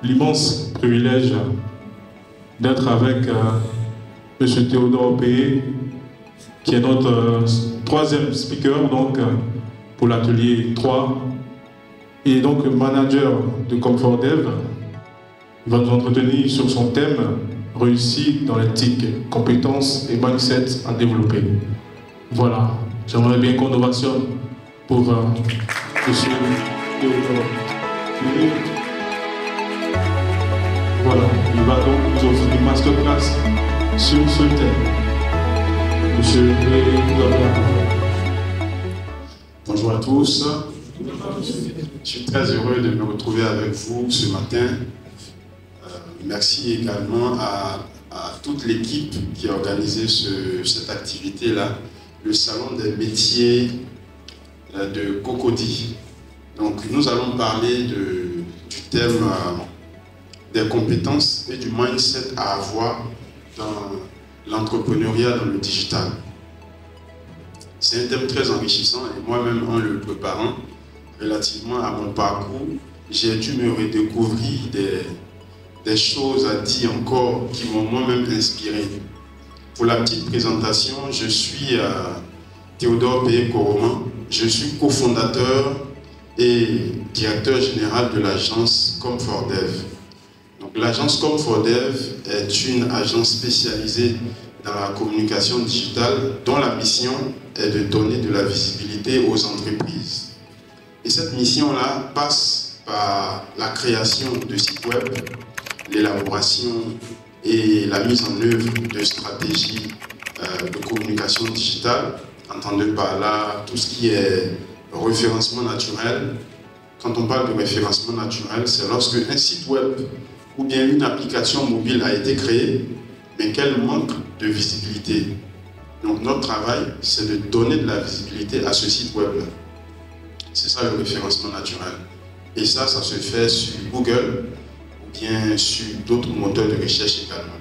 l'immense privilège d'être avec M. Théodore Péé, qui est notre troisième speaker donc, pour l'atelier 3, et donc manager de Comfort Dev. Il va nous entretenir sur son thème « Réussite dans l'éthique, compétences et mindset à développer ». Voilà, j'aimerais bien qu'on ovationne pour M. Théodore Péé. Voilà, il va donc nous offrir une masterclass sur ce thème. Monsieur Péé, vous avez la parole. Bonjour à tous. Je suis très heureux de me retrouver avec vous ce matin. Merci également à toute l'équipe qui a organisé cette activité-là, le Salon des métiers de Cocody. Donc nous allons parler du thème des compétences et du mindset à avoir dans l'entrepreneuriat dans le digital. C'est un thème très enrichissant et moi-même en le préparant relativement à mon parcours, j'ai dû me redécouvrir des choses à dire encore qui m'ont moi-même inspiré. Pour la petite présentation, je suis Théodore Péé Koroman, je suis cofondateur et directeur général de l'agence Comfort Dev. Donc l'agence Comfort Dev est une agence spécialisée dans la communication digitale dont la mission est de donner de la visibilité aux entreprises. Et cette mission-là passe par la création de sites web, l'élaboration et la mise en œuvre de stratégies de communication digitale, entendez par là tout ce qui est référencement naturel. Quand on parle de référencement naturel, c'est lorsque un site web ou bien une application mobile a été créée, mais qu'elle manque de visibilité. Donc notre travail, c'est de donner de la visibilité à ce site web-là. C'est ça le référencement naturel. Et ça se fait sur Google ou bien sur d'autres moteurs de recherche également.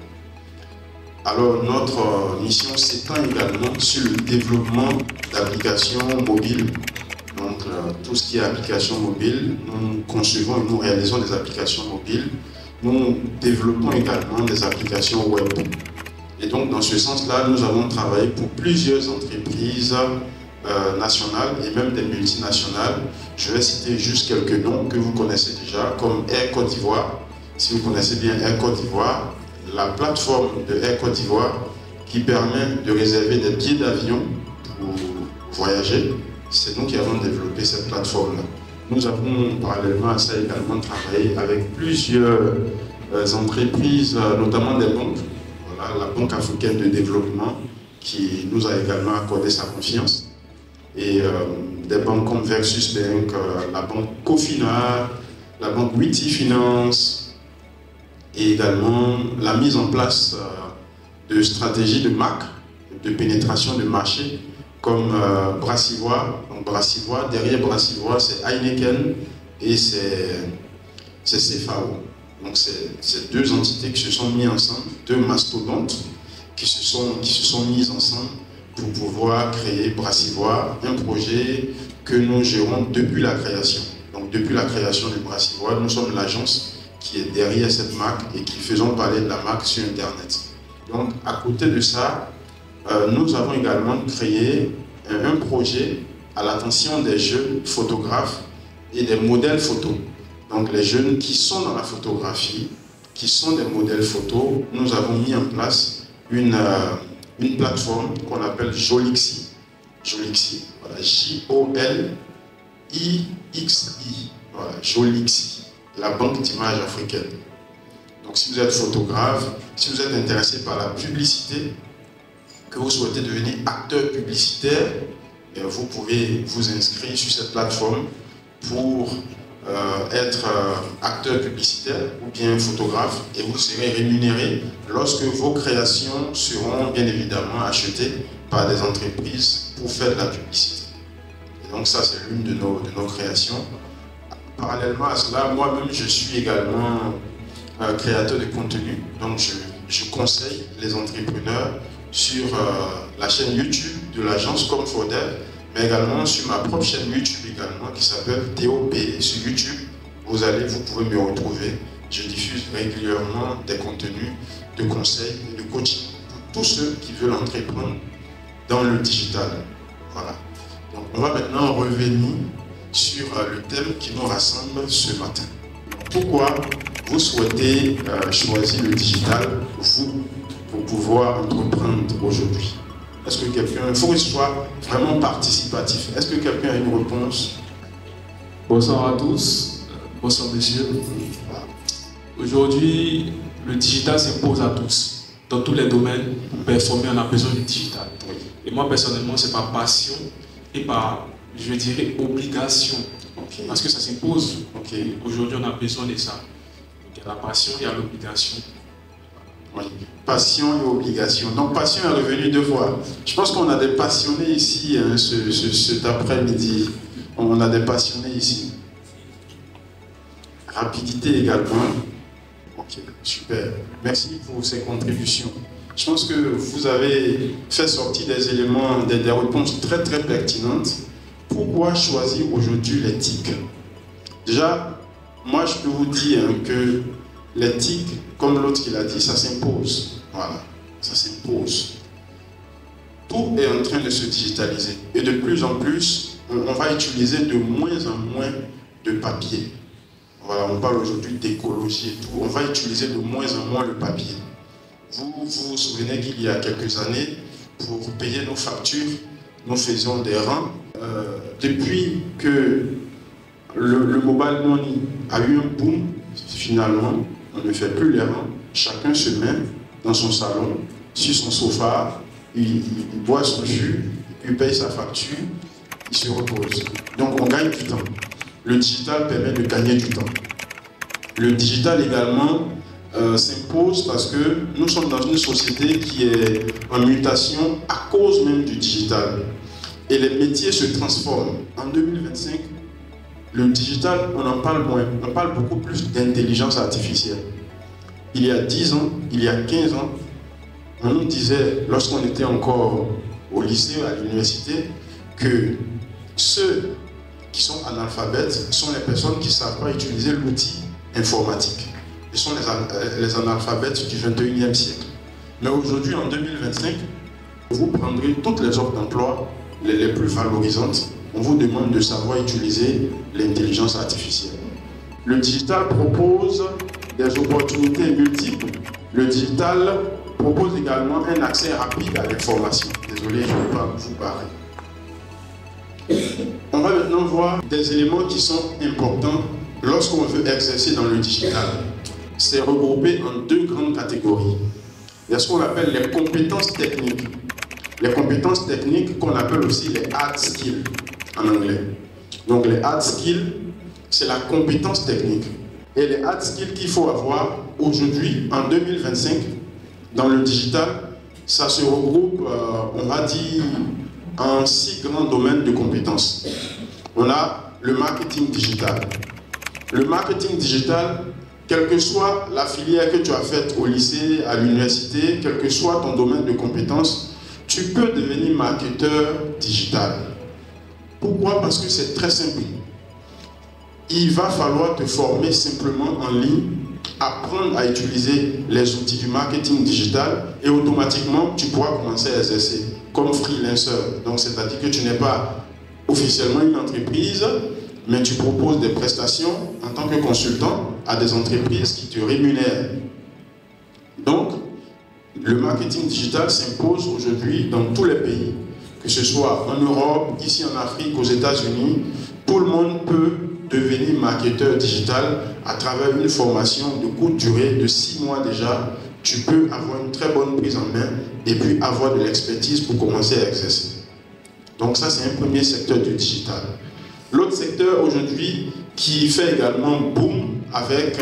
Alors notre mission s'étend également sur le développement d'applications mobiles. Donc tout ce qui est applications mobiles, nous concevons et nous réalisons des applications mobiles. Nous développons également des applications web. Et donc, dans ce sens-là, nous avons travaillé pour plusieurs entreprises nationales et même des multinationales. Je vais citer juste quelques noms que vous connaissez déjà, comme Air Côte d'Ivoire. Si vous connaissez bien Air Côte d'Ivoire, la plateforme de Air Côte d'Ivoire qui permet de réserver des billets d'avion pour voyager, c'est nous qui avons développé cette plateforme-là. Nous avons parallèlement à ça également travaillé avec plusieurs entreprises, notamment des banques. Voilà, la Banque africaine de développement qui nous a également accordé sa confiance. Et des banques comme Versus Bank, la banque Cofina, la banque Witty Finance et également la mise en place de stratégies de marque, de pénétration de marché comme Brassivoire. Donc Brassivoire, derrière Brassivoire, c'est Heineken et c'est CFAO. Donc c'est deux entités qui se sont mises ensemble, deux mastodontes qui se sont mises ensemble pour pouvoir créer Brassivoire, un projet que nous gérons depuis la création. Donc depuis la création de Brassivoire, nous sommes l'agence qui est derrière cette marque et qui faisons parler de la marque sur Internet. Donc à côté de ça, nous avons également créé un projet à l'attention des jeunes photographes et des modèles photos. Donc les jeunes qui sont dans la photographie, qui sont des modèles photos, nous avons mis en place une plateforme qu'on appelle Jolixi. Jolixi, voilà, Jolixi, voilà, Jolixi, la banque d'images africaine. Donc si vous êtes photographe, si vous êtes intéressé par la publicité, que vous souhaitez devenir acteur publicitaire, vous pouvez vous inscrire sur cette plateforme pour être acteur publicitaire ou bien photographe et vous serez rémunéré lorsque vos créations seront bien évidemment achetées par des entreprises pour faire de la publicité. Et donc ça c'est l'une de nos créations. Parallèlement à cela, moi-même je suis également créateur de contenu, donc je conseille les entrepreneurs sur la chaîne YouTube de l'agence Comfort Dev, mais également sur ma propre chaîne YouTube également qui s'appelle Théo Péé. Sur YouTube, vous pouvez me retrouver je diffuse régulièrement des contenus de conseils et de coaching pour tous ceux qui veulent entreprendre dans le digital. Voilà. Donc, on va maintenant revenir sur le thème qui nous rassemble ce matin. Pourquoi vous souhaitez choisir le digital, vous, pour pouvoir entreprendre aujourd'hui? Est-ce que quelqu'un, il faut que ce soit vraiment participatif. Est-ce que quelqu'un a une réponse? Bonsoir à tous, bonsoir messieurs. Aujourd'hui, le digital s'impose à tous. Dans tous les domaines, pour performer, on a besoin du digital. Et moi personnellement, c'est par passion et par, je dirais, obligation. Parce que ça s'impose. Aujourd'hui, on a besoin de ça. Donc, il y a la passion, il y a l'obligation. Oui. Passion et obligation. Donc, passion est revenue 2 fois. Je pense qu'on a des passionnés ici, hein, cet après-midi. On a des passionnés ici. Rapidité également. Ok, super. Merci pour ces contributions. Je pense que vous avez fait sortir des éléments, des réponses très très pertinentes. Pourquoi choisir aujourd'hui l'éthique? Déjà, moi je peux vous dire que l'éthique, comme l'autre qui l'a dit, ça s'impose. Voilà, ça s'impose. Tout est en train de se digitaliser. Et de plus en plus, on va utiliser de moins en moins de papier. Voilà, on parle aujourd'hui d'écologie et tout. On va utiliser de moins en moins le papier. Vous vous souvenez qu'il y a quelques années, pour payer nos factures, nous faisions des rangs. Depuis que le mobile money a eu un boom, finalement, on ne fait plus les rangs. Chacun se met dans son salon, sur son sofa, il boit son jus, il paye sa facture, il se repose. Donc on gagne du temps. Le digital permet de gagner du temps. Le digital également s'impose parce que nous sommes dans une société qui est en mutation à cause même du digital. Et les métiers se transforment. En 2025, le digital, on en parle moins. On parle beaucoup plus d'intelligence artificielle. Il y a 10 ans, il y a 15 ans, on nous disait, lorsqu'on était encore au lycée, à l'université, que ceux qui sont analphabètes sont les personnes qui ne savent pas utiliser l'outil informatique. Ce sont les analphabètes du 21e siècle. Mais aujourd'hui, en 2025, vous prendrez toutes les offres d'emploi les plus valorisantes. On vous demande de savoir utiliser l'intelligence artificielle. Le digital propose des opportunités multiples. Le digital propose également un accès rapide à l'information. Désolé, je ne vais pas vous parler. On va maintenant voir des éléments qui sont importants lorsqu'on veut exercer dans le digital. C'est regroupé en 2 grandes catégories. Il y a ce qu'on appelle les compétences techniques. Les compétences techniques qu'on appelle aussi les hard skills en anglais. Donc les hard skills, c'est la compétence technique. Et les hard skills qu'il faut avoir aujourd'hui, en 2025, dans le digital, ça se regroupe, on va dire, en 6 grands domaines de compétences. On a le marketing digital. Le marketing digital, quelle que soit la filière que tu as faite au lycée, à l'université, quel que soit ton domaine de compétences, tu peux devenir marketeur digital. Pourquoi? Parce que c'est très simple. Il va falloir te former simplement en ligne, apprendre à utiliser les outils du marketing digital et automatiquement tu pourras commencer à exercer comme freelancer. Donc c'est-à-dire que tu n'es pas officiellement une entreprise, mais tu proposes des prestations en tant que consultant à des entreprises qui te rémunèrent. Donc, le marketing digital s'impose aujourd'hui dans tous les pays, que ce soit en Europe, ici en Afrique, aux États-Unis. Tout le monde peut devenir marketeur digital à travers une formation de courte durée de 6 mois déjà. Tu peux avoir une très bonne prise en main et puis avoir de l'expertise pour commencer à exercer. Donc ça, c'est un premier secteur du digital. L'autre secteur aujourd'hui qui fait également boom avec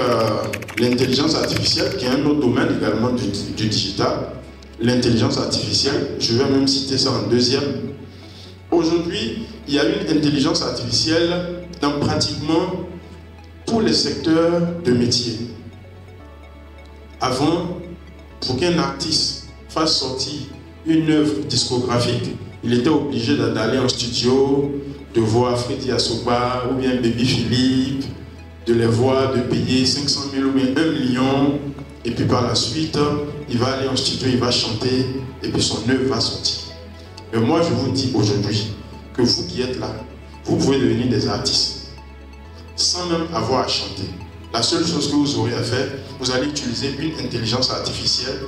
l'intelligence artificielle, qui est un autre domaine également du digital, l'intelligence artificielle, je vais même citer ça en deuxième. Aujourd'hui, il y a une intelligence artificielle dans pratiquement tous les secteurs de métier. Avant, pour qu'un artiste fasse sortir une œuvre discographique, il était obligé d'aller en studio, de voir Freddy Asoba ou bien Baby Philippe, de les voir, de payer 500 000 ou bien 1 million, et puis par la suite, il va aller en studio, il va chanter, et puis son œuvre va sortir. Mais moi, je vous dis aujourd'hui que vous qui êtes là, vous pouvez devenir des artistes, sans même avoir à chanter. La seule chose que vous aurez à faire, vous allez utiliser une intelligence artificielle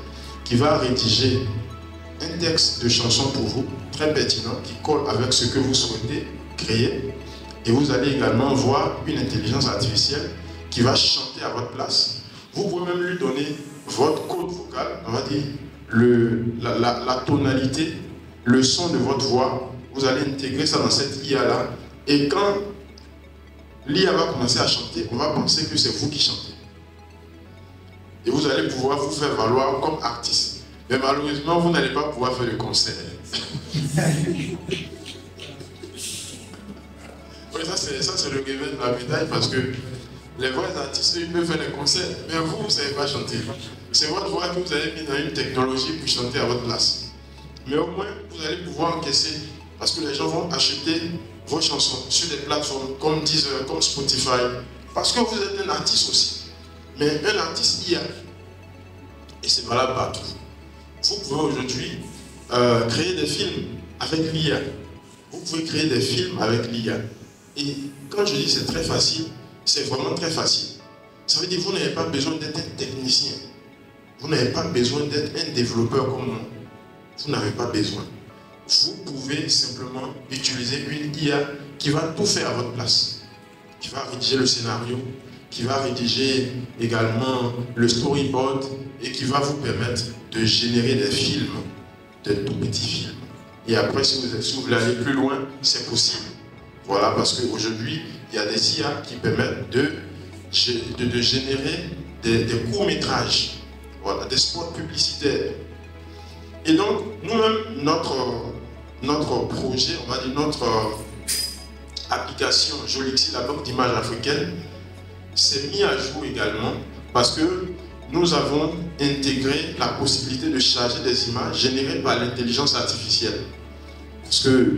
qui va rédiger un texte de chanson pour vous, très pertinent, qui colle avec ce que vous souhaitez créer. Et vous allez également voir une intelligence artificielle qui va chanter à votre place. Vous pouvez même lui donner votre code vocal, on va dire la tonalité, le son de votre voix. Vous allez intégrer ça dans cette IA-là. Et quand l'IA va commencer à chanter, on va penser que c'est vous qui chantez. Et vous allez pouvoir vous faire valoir comme artiste. Mais malheureusement, vous n'allez pas pouvoir faire le concert. Oui, ça c'est le réveil de la médaille parce que les vrais artistes, ils peuvent faire des concerts, mais vous ne savez pas chanter. C'est votre voix que vous avez mis dans une technologie pour chanter à votre place. Mais au moins, vous allez pouvoir encaisser parce que les gens vont acheter vos chansons sur des plateformes comme Deezer, comme Spotify, parce que vous êtes un artiste aussi. Mais un artiste IA, et c'est valable partout. Vous pouvez aujourd'hui créer des films avec l'IA. Vous pouvez créer des films avec l'IA. Et quand je dis c'est très facile, c'est vraiment très facile. Ça veut dire que vous n'avez pas besoin d'être un technicien. Vous n'avez pas besoin d'être un développeur comme moi. Vous n'avez pas besoin. Vous pouvez simplement utiliser une IA qui va tout faire à votre place. Qui va rédiger le scénario, qui va rédiger également le storyboard et qui va vous permettre de générer des films, de tout petits films. Et après, si vous voulez aller plus loin, c'est possible. Voilà, parce qu'aujourd'hui, il y a des IA qui permettent de générer des courts-métrages, voilà, des spots publicitaires. Et donc, nous-mêmes, notre projet, on va dire notre application Jolixi, la banque d'images africaine, s'est mis à jour également parce que nous avons intégré la possibilité de charger des images générées par l'intelligence artificielle. Parce que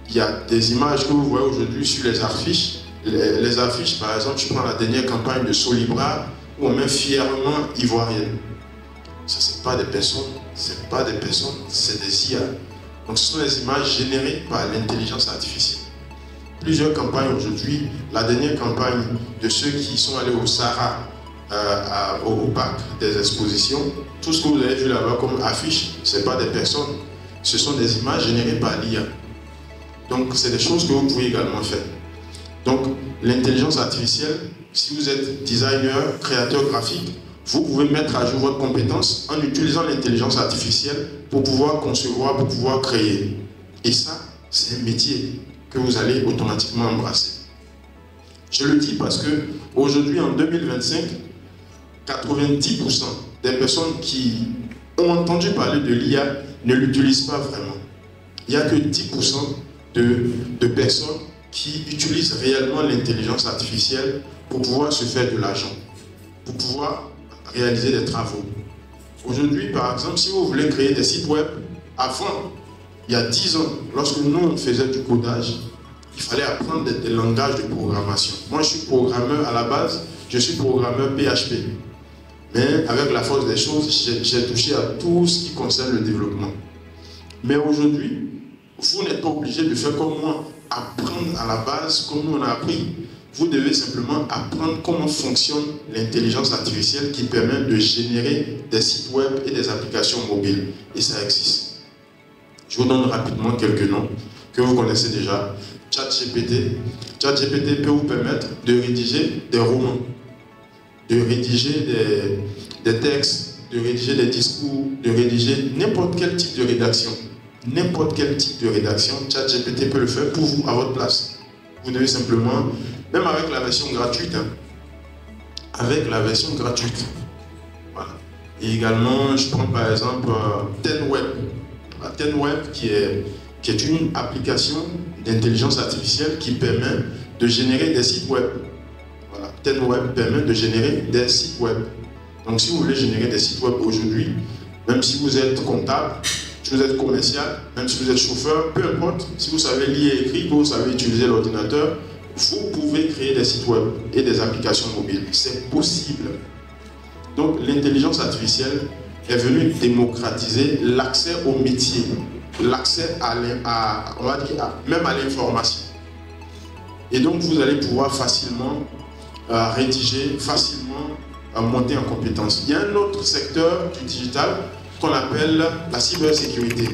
il y a des images que vous voyez aujourd'hui sur les affiches. Les affiches, par exemple, je prends la dernière campagne de Solibra où on met fièrement ivoirienne. Ça, c'est pas des personnes, c'est pas des personnes, c'est des IA. Donc, ce sont des images générées par l'intelligence artificielle. Plusieurs campagnes aujourd'hui. La dernière campagne de ceux qui sont allés au Sahara, au parc des expositions, tout ce que vous avez vu là-bas comme affiche, ce n'est pas des personnes, ce sont des images générées par l'IA. Donc, c'est des choses que vous pouvez également faire. Donc, l'intelligence artificielle, si vous êtes designer, créateur graphique, vous pouvez mettre à jour votre compétence en utilisant l'intelligence artificielle pour pouvoir concevoir, pour pouvoir créer. Et ça, c'est un métier que vous allez automatiquement embrasser. Je le dis parce que aujourd'hui, en 2025, 90% des personnes qui ont entendu parler de l'IA ne l'utilisent pas vraiment. Il n'y a que 10% de personnes qui utilisent réellement l'intelligence artificielle pour pouvoir se faire de l'argent, pour pouvoir réaliser des travaux. Aujourd'hui, par exemple, si vous voulez créer des sites web, avant, il y a 10 ans, lorsque nous on faisait du codage, il fallait apprendre des langages de programmation. Moi, je suis programmeur à la base, je suis programmeur PHP. Mais avec la force des choses, j'ai touché à tout ce qui concerne le développement. Mais aujourd'hui, vous n'êtes pas obligé de faire comme moi, apprendre à la base comme nous on a appris. Vous devez simplement apprendre comment fonctionne l'intelligence artificielle qui permet de générer des sites web et des applications mobiles. Et ça existe. Je vous donne rapidement quelques noms que vous connaissez déjà. ChatGPT. ChatGPT peut vous permettre de rédiger des romans, de rédiger des textes, de rédiger des discours, de rédiger n'importe quel type de rédaction. N'importe quel type de rédaction, ChatGPT peut le faire pour vous à votre place. Vous devez simplement, même avec la version gratuite, avec la version gratuite. Voilà. Et également, je prends par exemple TenWeb. TenWeb qui est une application d'intelligence artificielle qui permet de générer des sites web. Voilà. TenWeb permet de générer des sites web. Donc si vous voulez générer des sites web aujourd'hui, même si vous êtes comptable, si vous êtes commercial, même si vous êtes chauffeur, peu importe, si vous savez lire et écrire, que vous savez utiliser l'ordinateur, vous pouvez créer des sites web et des applications mobiles. C'est possible. Donc l'intelligence artificielle est venue démocratiser l'accès au métier, l'accès on va dire, même à l'information. Et donc vous allez pouvoir facilement rédiger, facilement monter en compétences. Il y a un autre secteur du digital qu'on appelle la cybersécurité.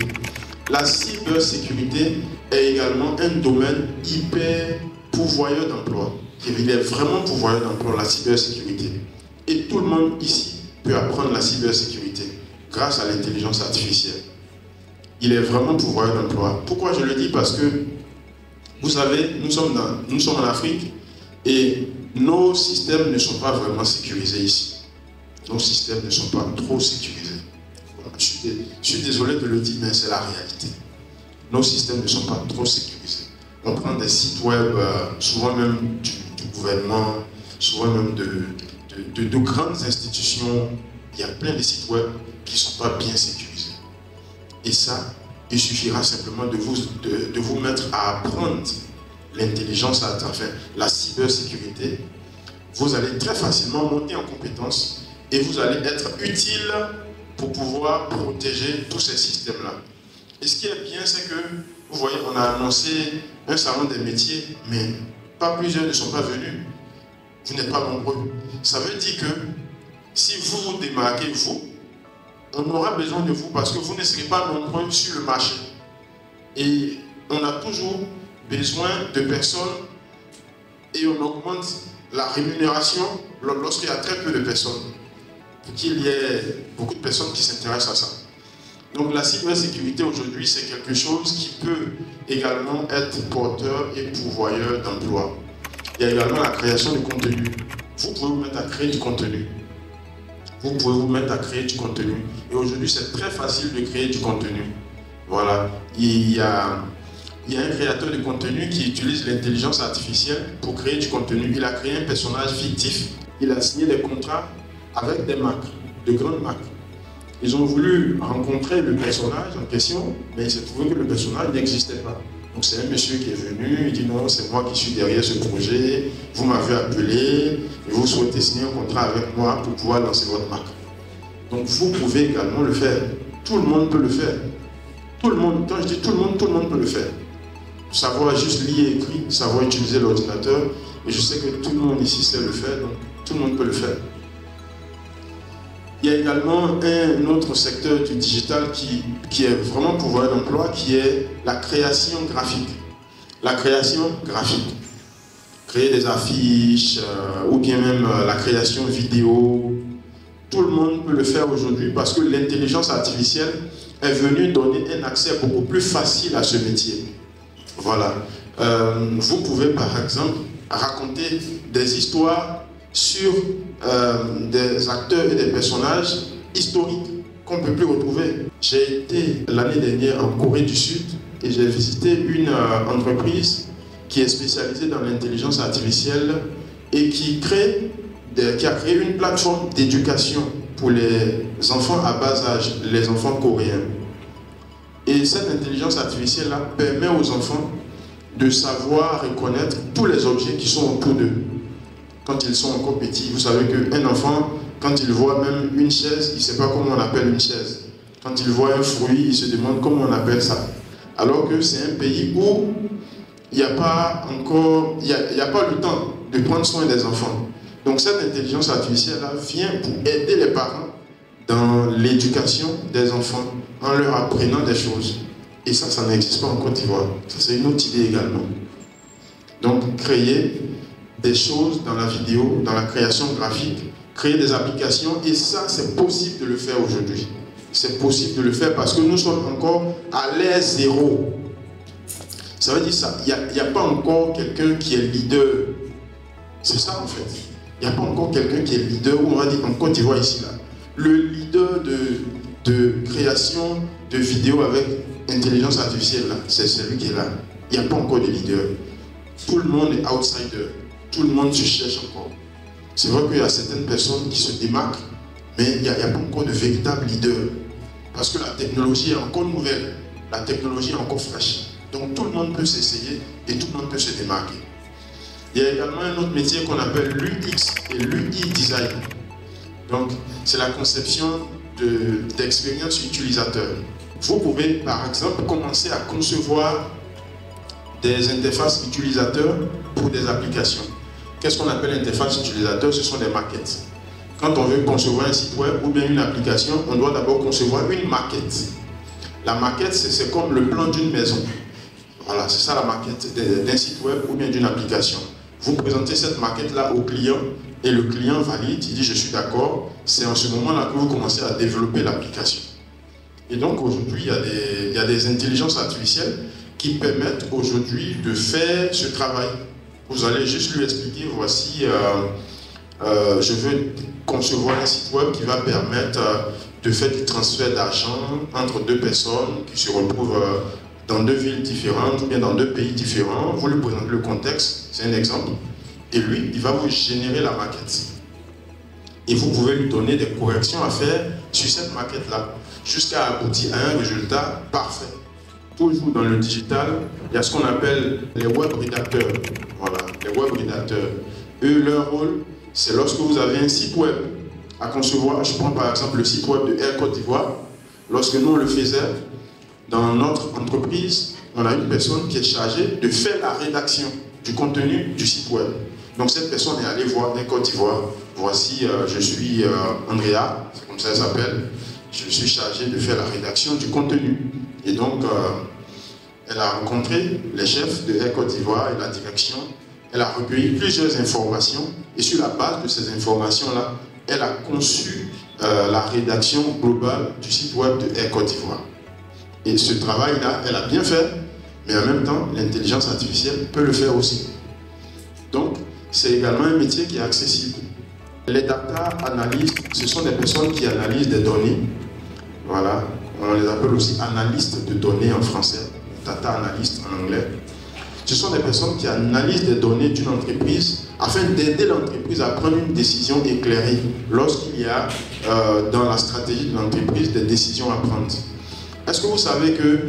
La cybersécurité est également un domaine hyper pourvoyeur d'emploi. Il est vraiment pourvoyeur d'emploi, la cybersécurité. Et tout le monde ici peut apprendre la cybersécurité grâce à l'intelligence artificielle. Il est vraiment pourvoyeur d'emploi. Pourquoi je le dis? Parce que, vous savez, nous sommes en Afrique et nos systèmes ne sont pas vraiment sécurisés ici. Nos systèmes ne sont pas trop sécurisés. Je suis désolé de le dire, mais c'est la réalité. Nos systèmes ne sont pas trop sécurisés. On prend des sites web, souvent même du gouvernement, souvent même de grandes institutions. Il y a plein de sites web qui ne sont pas bien sécurisés. Et ça, il suffira simplement de vous mettre à apprendre l'intelligence, enfin la cybersécurité. Vous allez très facilement monter en compétences et vous allez être utile pour pouvoir protéger tous ces systèmes-là. Et ce qui est bien, c'est que, vous voyez, on a annoncé un salon des métiers, mais pas plusieurs ne sont pas venus. Vous n'êtes pas nombreux. Ça veut dire que si vous vous démarquez, on aura besoin de vous parce que vous ne serez pas nombreux sur le marché. Et on a toujours besoin de personnes et on augmente la rémunération lorsqu'il y a très peu de personnes. Pour qu'il y ait beaucoup de personnes qui s'intéressent à ça. Donc la cybersécurité aujourd'hui, c'est quelque chose qui peut également être porteur et pourvoyeur d'emploi. Il y a également la création de contenu. Vous pouvez vous mettre à créer du contenu. Vous pouvez vous mettre à créer du contenu. Et aujourd'hui, c'est très facile de créer du contenu. Voilà. Il y a un créateur de contenu qui utilise l'intelligence artificielle pour créer du contenu. Il a créé un personnage fictif. Il a signé des contrats avec des marques, de grandes marques. Ils ont voulu rencontrer le personnage en question, mais il s'est trouvé que le personnage n'existait pas. Donc c'est un monsieur qui est venu, il dit non, c'est moi qui suis derrière ce projet, vous m'avez appelé, et vous souhaitez signer un contrat avec moi pour pouvoir lancer votre marque. Donc vous pouvez également le faire. Tout le monde peut le faire. Tout le monde, quand je dis tout le monde peut le faire. Savoir juste lire et écrire, savoir utiliser l'ordinateur, et je sais que tout le monde ici sait le faire, donc tout le monde peut le faire. Il y a également un autre secteur du digital qui est vraiment pourvoyeur d'emploi, qui est la création graphique. La création graphique. Créer des affiches ou bien même la création vidéo. Tout le monde peut le faire aujourd'hui parce que l'intelligence artificielle est venue donner un accès beaucoup plus facile à ce métier. Voilà. Vous pouvez par exemple raconter des histoires sur des acteurs et des personnages historiques qu'on ne peut plus retrouver. J'ai été l'année dernière en Corée du Sud et j'ai visité une entreprise qui est spécialisée dans l'intelligence artificielle et qui a créé une plateforme d'éducation pour les enfants à bas âge, les enfants coréens. Et cette intelligence artificielle-là permet aux enfants de savoir reconnaître tous les objets qui sont autour d'eux. Quand ils sont encore petits, vous savez qu'un enfant, quand il voit même une chaise, il ne sait pas comment on appelle une chaise. Quand il voit un fruit, il se demande comment on appelle ça. Alors que c'est un pays où il n'y a pas le temps de prendre soin des enfants. Donc cette intelligence artificielle-là vient pour aider les parents dans l'éducation des enfants en leur apprenant des choses. Et ça n'existe pas en Côte d'Ivoire. Ça, c'est une autre idée également. Donc créer des choses dans la vidéo, dans la création graphique, créer des applications, et ça, c'est possible de le faire aujourd'hui. C'est possible de le faire parce que nous sommes encore à l'ère zéro. Ça veut dire ça, il n'y a pas encore quelqu'un qui est leader. C'est ça en fait. Il n'y a pas encore quelqu'un qui est leader, ou on va dire en Côte d'Ivoire ici, là. Le leader de création de vidéos avec intelligence artificielle, là, c'est celui qui est là. Il n'y a pas encore de leader. Tout le monde est outsider. Tout le monde se cherche encore. C'est vrai qu'il y a certaines personnes qui se démarquent, mais il n'y a pas encore de véritable leader. Parce que la technologie est encore nouvelle, la technologie est encore fraîche. Donc tout le monde peut s'essayer et tout le monde peut se démarquer. Il y a également un autre métier qu'on appelle l'UX et l'UI design. Donc, c'est la conception d'expérience utilisateur. Vous pouvez, par exemple, commencer à concevoir des interfaces utilisateurs pour des applications. Qu'est-ce qu'on appelle interface utilisateur? Ce sont des maquettes. Quand on veut concevoir un site web ou bien une application, on doit d'abord concevoir une maquette. La maquette, c'est comme le plan d'une maison. Voilà, c'est ça la maquette d'un site web ou bien d'une application. Vous présentez cette maquette-là au client et le client valide, il dit je suis d'accord. C'est en ce moment-là que vous commencez à développer l'application. Et donc aujourd'hui, il y a des intelligences artificielles qui permettent aujourd'hui de faire ce travail. Vous allez juste lui expliquer, voici, je veux concevoir un site web qui va permettre de faire du transfert d'argent entre deux personnes qui se retrouvent dans deux villes différentes ou bien dans deux pays différents. Vous lui présentez le contexte, c'est un exemple. Et lui, il va vous générer la maquette. Et vous pouvez lui donner des corrections à faire sur cette maquette-là, jusqu'à aboutir à un résultat parfait. Toujours dans le digital, il y a ce qu'on appelle les web rédacteurs. Voilà, les web rédacteurs. Eux, leur rôle, c'est lorsque vous avez un site web à concevoir. Je prends par exemple le site web de Air Côte d'Ivoire. Lorsque nous on le faisait, dans notre entreprise, on a une personne qui est chargée de faire la rédaction du contenu du site web. Donc cette personne est allée voir Air Côte d'Ivoire. Voici, je suis Andrea, c'est comme ça elle s'appelle. Je suis chargé de faire la rédaction du contenu. Et donc, elle a rencontré les chefs de Air Côte d'Ivoire et la direction. Elle a recueilli plusieurs informations. Et sur la base de ces informations-là, elle a conçu la rédaction globale du site web de Air Côte d'Ivoire. Et ce travail-là, elle a bien fait, mais en même temps, l'intelligence artificielle peut le faire aussi. Donc, c'est également un métier qui est accessible. Les data analystes, ce sont des personnes qui analysent des données. Voilà, on les appelle aussi analystes de données en français, data analystes en anglais. Ce sont des personnes qui analysent des données d'une entreprise afin d'aider l'entreprise à prendre une décision éclairée lorsqu'il y a dans la stratégie de l'entreprise des décisions à prendre. Est-ce que vous savez que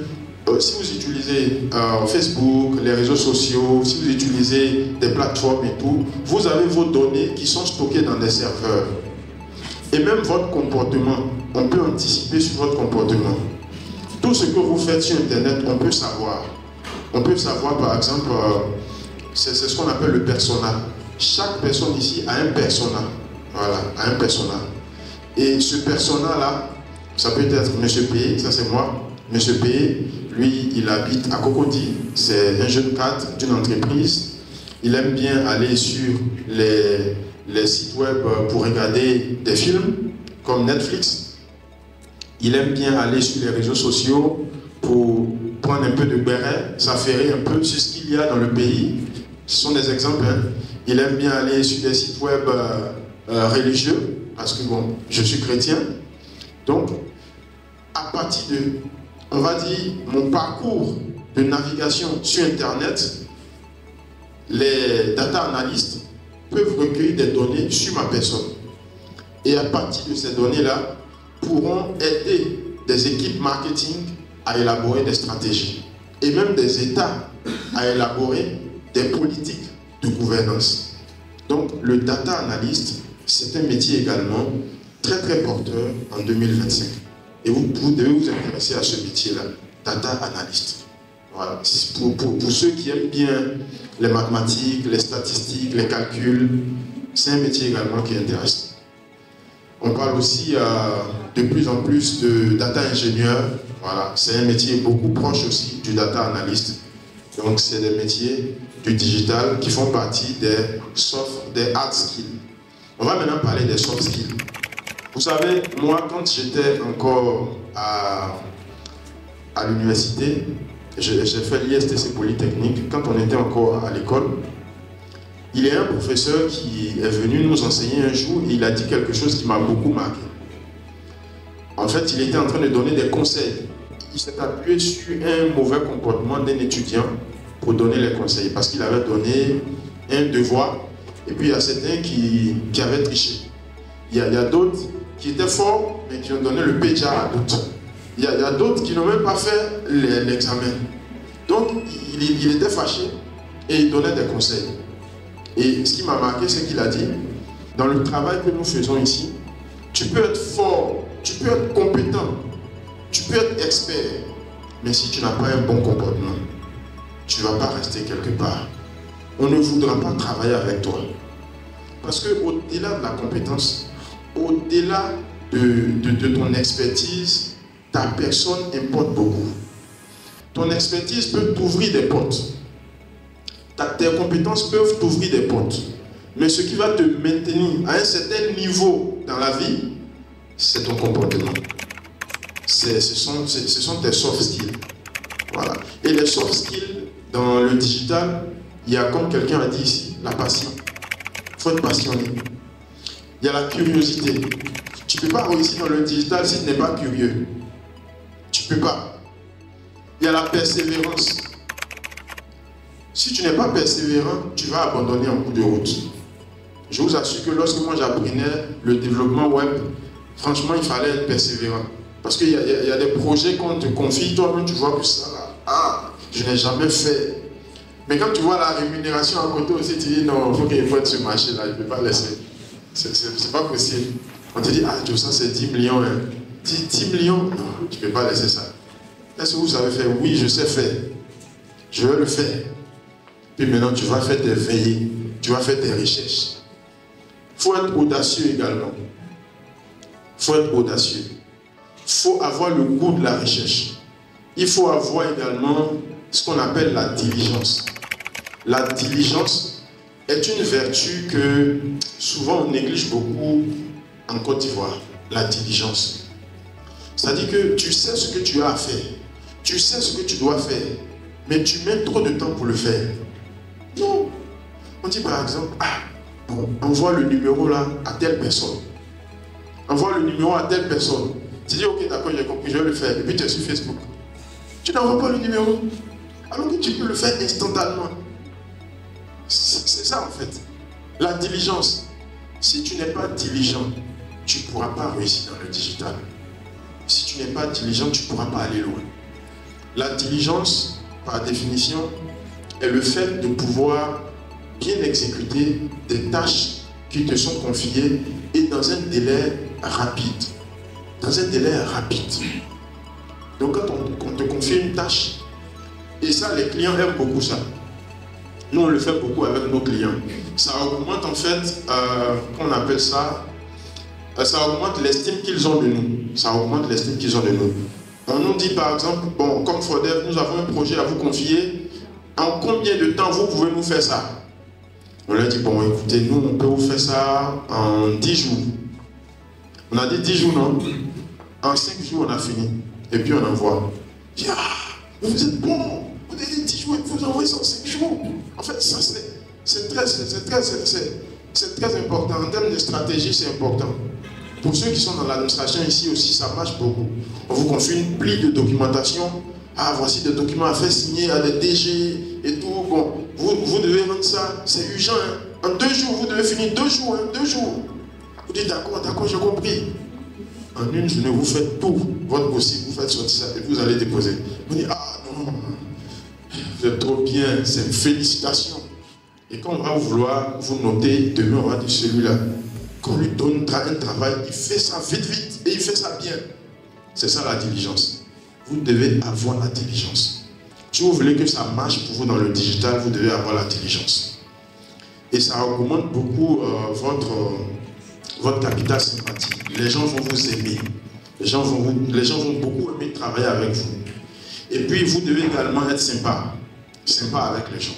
si vous utilisez Facebook, les réseaux sociaux, si vous utilisez des plateformes et tout, vous avez vos données qui sont stockées dans des serveurs. Et même votre comportement, on peut anticiper sur votre comportement. Tout ce que vous faites sur Internet, on peut savoir. On peut savoir par exemple, c'est ce qu'on appelle le persona. Chaque personne ici a un persona. Voilà, a un persona. Et ce persona-là, ça peut être Monsieur P, ça c'est moi. Monsieur P, lui, il habite à Cocody. C'est un jeune cadre d'une entreprise. Il aime bien aller sur les sites web pour regarder des films, comme Netflix. Il aime bien aller sur les réseaux sociaux pour prendre un peu de béret, s'affairer un peu sur ce qu'il y a dans le pays. Ce sont des exemples. Hein. Il aime bien aller sur des sites web religieux, parce que bon, je suis chrétien. Donc, à partir de, on va dire, mon parcours de navigation sur Internet, les data analystes peuvent recueillir des données sur ma personne. Et à partir de ces données-là, pourront aider des équipes marketing à élaborer des stratégies. Et même des États à élaborer des politiques de gouvernance. Donc, le data analyst, c'est un métier également très très porteur en 2025. Et vous devez vous intéresser à ce métier-là, data analyst. Voilà. Pour ceux qui aiment bien les mathématiques, les statistiques, les calculs, c'est un métier également qui intéresse. On parle aussi de plus en plus de data ingénieur. Voilà. C'est un métier beaucoup proche aussi du data analyst. Donc c'est des métiers du digital qui font partie des hard skills. On va maintenant parler des soft skills. Vous savez, moi, quand j'étais encore à l'université, j'ai fait l'ISTC Polytechnique, quand on était encore à l'école, il y a un professeur qui est venu nous enseigner un jour et il a dit quelque chose qui m'a beaucoup marqué. En fait, il était en train de donner des conseils. Il s'est appuyé sur un mauvais comportement d'un étudiant pour donner les conseils, parce qu'il avait donné un devoir et puis il y a certains qui avaient triché. Il y a d'autres qui étaient forts mais qui ont donné le PJ à d'autres. Il y a d'autres qui n'ont même pas fait l'examen. Donc il était fâché et il donnait des conseils. Et ce qui m'a marqué, c'est qu'il a dit, dans le travail que nous faisons ici, tu peux être fort, tu peux être compétent, tu peux être expert, mais si tu n'as pas un bon comportement, tu ne vas pas rester quelque part. On ne voudra pas travailler avec toi. Parce qu'au-delà de la compétence, au-delà de ton expertise, ta personne importe beaucoup. Ton expertise peut t'ouvrir des portes. Tes compétences peuvent t'ouvrir des portes. Mais ce qui va te maintenir à un certain niveau dans la vie, c'est ton comportement. Ce sont tes soft skills. Voilà. Et les soft skills, dans le digital, il y a, comme quelqu'un a dit ici, la passion. Il faut être passionné. Il y a la curiosité. Tu ne peux pas réussir dans le digital si tu n'es pas curieux. Tu ne peux pas. Il y a la persévérance. Si tu n'es pas persévérant, tu vas abandonner en cours de route. Je vous assure que lorsque moi j'apprenais le développement web, franchement, il fallait être persévérant. Parce qu'il y a des projets qu'on te confie, toi-même tu vois que ça là, je n'ai jamais fait. Mais quand tu vois la rémunération à côté aussi, tu dis non, il faut qu'il fasse ce marché-là, je ne peux pas laisser. C'est pas possible. On te dit, tout ça c'est 10 millions. Hein. 10 millions, non, tu ne peux pas laisser ça. Est-ce que vous savez faire? Oui, je sais faire. Je vais le faire. Puis maintenant, tu vas faire tes veillées, tu vas faire tes recherches. Il faut être audacieux également. Il faut être audacieux. Il faut avoir le goût de la recherche. Il faut avoir également ce qu'on appelle la diligence. La diligence est une vertu que souvent on néglige beaucoup en Côte d'Ivoire. La diligence. C'est-à-dire que tu sais ce que tu as à faire. Tu sais ce que tu dois faire. Mais tu mets trop de temps pour le faire. Non. On dit par exemple, bon, envoie le numéro là à telle personne. Envoie le numéro à telle personne. Tu dis, ok, d'accord, j'ai compris, je vais le faire. Et puis tu es sur Facebook. Tu n'envoies pas le numéro. Alors que tu peux le faire instantanément. C'est ça en fait. La diligence. Si tu n'es pas diligent, tu ne pourras pas réussir dans le digital. Si tu n'es pas diligent, tu ne pourras pas aller loin. La diligence, par définition, est le fait de pouvoir bien exécuter des tâches qui te sont confiées et dans un délai rapide. Dans un délai rapide. Donc quand on te confie une tâche, et ça les clients aiment beaucoup ça. Nous on le fait beaucoup avec nos clients. Ça augmente en fait, qu'on appelle ça, ça augmente l'estime qu'ils ont de nous. Ça augmente l'estime qu'ils ont de nous. On nous dit par exemple, bon, comme Fodev, nous avons un projet à vous confier. En combien de temps vous pouvez nous faire ça? On leur dit, bon, écoutez, nous, on peut vous faire ça en 10 jours. On a dit 10 jours, non? En 5 jours, on a fini. Et puis, on envoie. Je dis, vous êtes bon. Vous avez dit 10 jours et vous envoyez ça en 5 jours. En fait, ça, c'est très important. En termes de stratégie, c'est important. Pour ceux qui sont dans l'administration ici aussi, ça marche beaucoup. On vous confie une pile de documentation. Voici des documents à faire signer à des DG et tout. Bon, vous devez rendre ça, c'est urgent. Hein. En 2 jours, vous devez finir 2 jours. Hein, 2 jours. Vous dites d'accord, j'ai compris. En une journée, vous faites tout votre possible. Vous faites sortir ça et vous allez déposer. Vous dites, non, vous êtes trop bien, c'est une félicitation. Et quand on va vouloir vous noter, demain on va dire celui-là, qu'on lui donne un travail, il fait ça vite et il fait ça bien. C'est ça la diligence. Vous devez avoir la diligence. Si vous voulez que ça marche pour vous dans le digital, vous devez avoir la diligence. Et ça augmente beaucoup votre capital sympathie. Les gens vont vous aimer. Les gens vont beaucoup aimer travailler avec vous. Et puis, vous devez également être sympa. Sympa avec les gens.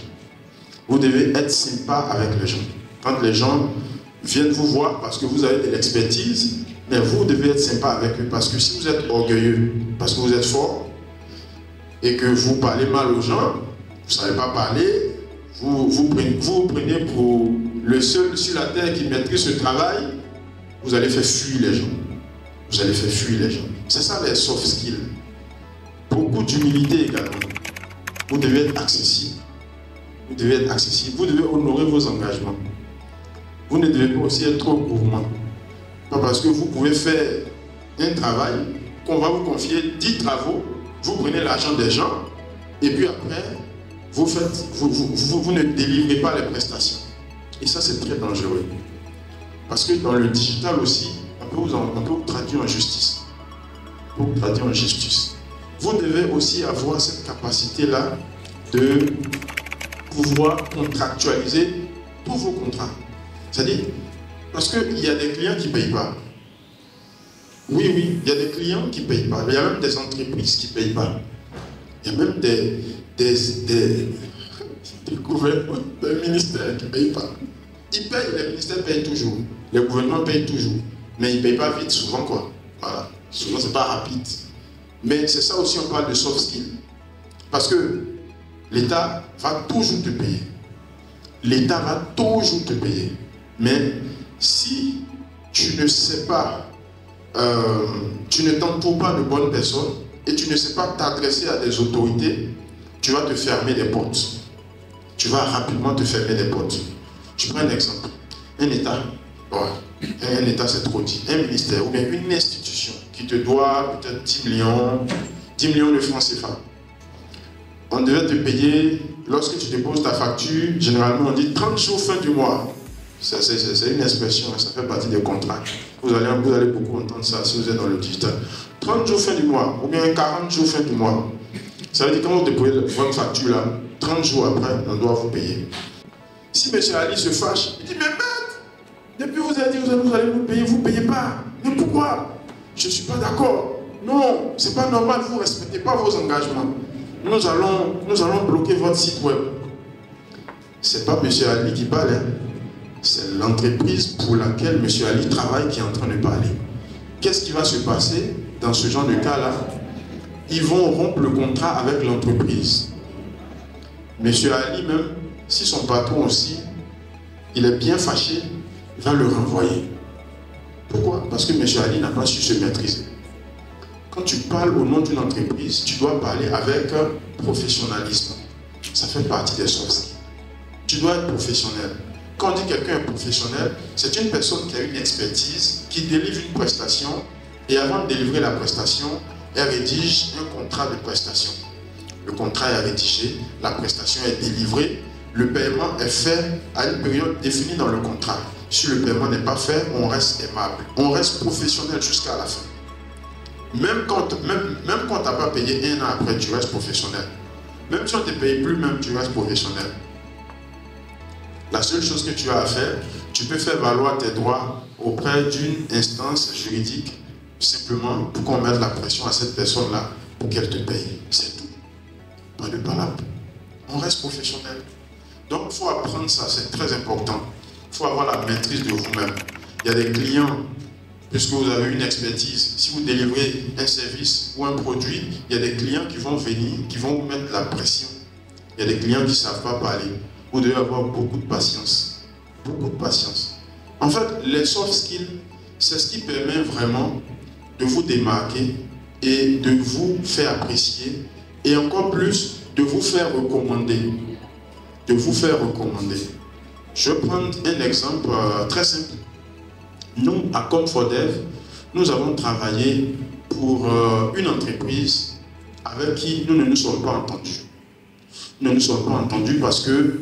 Vous devez être sympa avec les gens. Quand les gens viennent vous voir parce que vous avez de l'expertise, mais vous devez être sympa avec eux. Parce que si vous êtes orgueilleux, parce que vous êtes fort, et que vous parlez mal aux gens, vous ne savez pas parler, vous prenez pour le seul sur la terre qui maîtrise ce travail, vous allez faire fuir les gens. Vous allez faire fuir les gens. C'est ça les soft skills. Beaucoup d'humilité également. Vous devez être accessible. Vous devez être accessible. Vous devez honorer vos engagements. Vous ne devez pas aussi être trop gourmand. Pas parce que vous pouvez faire un travail, qu'on va vous confier 10 travaux, vous prenez l'argent des gens, et puis après, vous ne délivrez pas les prestations. Et ça, c'est très dangereux. Parce que dans le digital aussi, on peut vous traduire en justice. On peut vous traduire en justice. Vous devez aussi avoir cette capacité-là de pouvoir contractualiser tous vos contrats. C'est-à-dire, parce qu'il y a des clients qui ne payent pas. Oui, oui, il y a des clients qui ne payent pas. Il y a même des entreprises qui ne payent pas. Il y a même des gouvernements, des ministères qui ne payent pas. Ils payent, les ministères payent toujours. Les gouvernements payent toujours. Mais ils ne payent pas vite, souvent quoi. Voilà. Souvent, ce n'est pas rapide. Mais c'est ça aussi, on parle de soft skills. Parce que l'État va toujours te payer. L'État va toujours te payer. Mais si tu ne sais pas, tu ne t'entoures pas de bonnes personnes et tu ne sais pas t'adresser à des autorités, tu vas te fermer des portes. Tu vas rapidement te fermer des portes. Je prends un exemple. Un État, un État c'est trop dit, un ministère ou bien une institution qui te doit peut-être 10 millions de francs CFA. On devait te payer, lorsque tu déposes ta facture, généralement on dit 30 jours fin du mois. C'est une expression, ça fait partie des contrats. Vous allez beaucoup entendre ça si vous êtes dans le digital. 30 jours fin du mois, ou bien 40 jours fin du mois. Ça veut dire quand vous déposez votre facture là, 30 jours après, on doit vous payer. Si M. Ali se fâche, il dit, mais maître, depuis vous avez dit vous allez nous payer, vous ne payez pas. Mais pourquoi? Je ne suis pas d'accord. Non, ce n'est pas normal, vous ne respectez pas vos engagements. Nous allons bloquer votre site web. Ce n'est pas M. Ali qui parle, hein. C'est l'entreprise pour laquelle M. Ali travaille qui est en train de parler. Qu'est-ce qui va se passer dans ce genre de cas-là? Ils vont rompre le contrat avec l'entreprise. M. Ali même, si son patron aussi, il est bien fâché, il va le renvoyer. Pourquoi? Parce que M. Ali n'a pas su se maîtriser. Quand tu parles au nom d'une entreprise, tu dois parler avec professionnalisme. Ça fait partie des soft skills. Tu dois être professionnel. Quand on dit quelqu'un est professionnel, c'est une personne qui a une expertise, qui délivre une prestation, et avant de délivrer la prestation, elle rédige un contrat de prestation. Le contrat est rédigé, la prestation est délivrée, le paiement est fait à une période définie dans le contrat. Si le paiement n'est pas fait, on reste aimable, on reste professionnel jusqu'à la fin. Même quand tu n'as pas payé un an après, tu restes professionnel. Même si on ne te paye plus, même tu restes professionnel. La seule chose que tu as à faire, tu peux faire valoir tes droits auprès d'une instance juridique, simplement pour qu'on mette la pression à cette personne-là pour qu'elle te paye. C'est tout. Pas de palabre. On reste professionnel. Donc il faut apprendre ça, c'est très important. Il faut avoir la maîtrise de vous-même. Il y a des clients, puisque vous avez une expertise, si vous délivrez un service ou un produit, il y a des clients qui vont venir, qui vont vous mettre la pression. Il y a des clients qui ne savent pas parler. Vous devez avoir beaucoup de patience. Beaucoup de patience. En fait, les soft skills, c'est ce qui permet vraiment de vous démarquer et de vous faire apprécier et encore plus de vous faire recommander. De vous faire recommander. Je vais prendre un exemple très simple. Nous, à Comfortdev, nous avons travaillé pour une entreprise avec qui nous ne nous sommes pas entendus. Nous ne nous sommes pas entendus parce que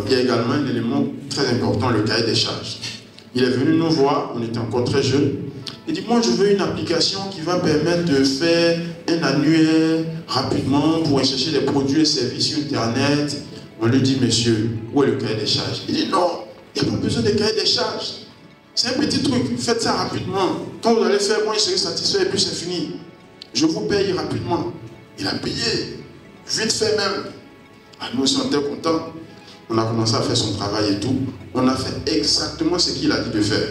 il y a également un élément très important, le cahier des charges. Il est venu nous voir, on était encore très jeunes. Il dit, moi je veux une application qui va permettre de faire un annuaire rapidement pour chercher des produits et services sur Internet. On lui dit, monsieur, où est le cahier des charges? Il dit, non, il n'y a pas besoin de cahier des charges. C'est un petit truc, faites ça rapidement. Quand vous allez faire, moi je serai satisfait et puis c'est fini. Je vous paye rapidement. Il a payé, vite fait même. Ah, nous aussi on était contents. On a commencé à faire son travail et tout. On a fait exactement ce qu'il a dit de faire.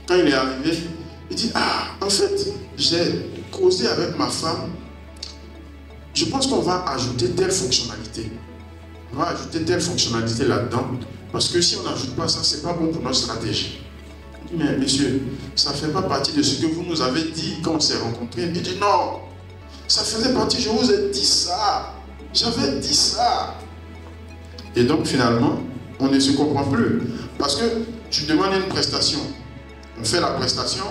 Quand il est arrivé, il dit, ah, en fait, j'ai causé avec ma femme. Je pense qu'on va ajouter telle fonctionnalité. On va ajouter telle fonctionnalité là-dedans. Parce que si on n'ajoute pas ça, ce n'est pas bon pour notre stratégie. Il dit, mais monsieur, ça ne fait pas partie de ce que vous nous avez dit quand on s'est rencontrés. Il dit, non, ça faisait partie, je vous ai dit ça. J'avais dit ça. Et donc finalement, on ne se comprend plus. Parce que tu demandes une prestation. On fait la prestation.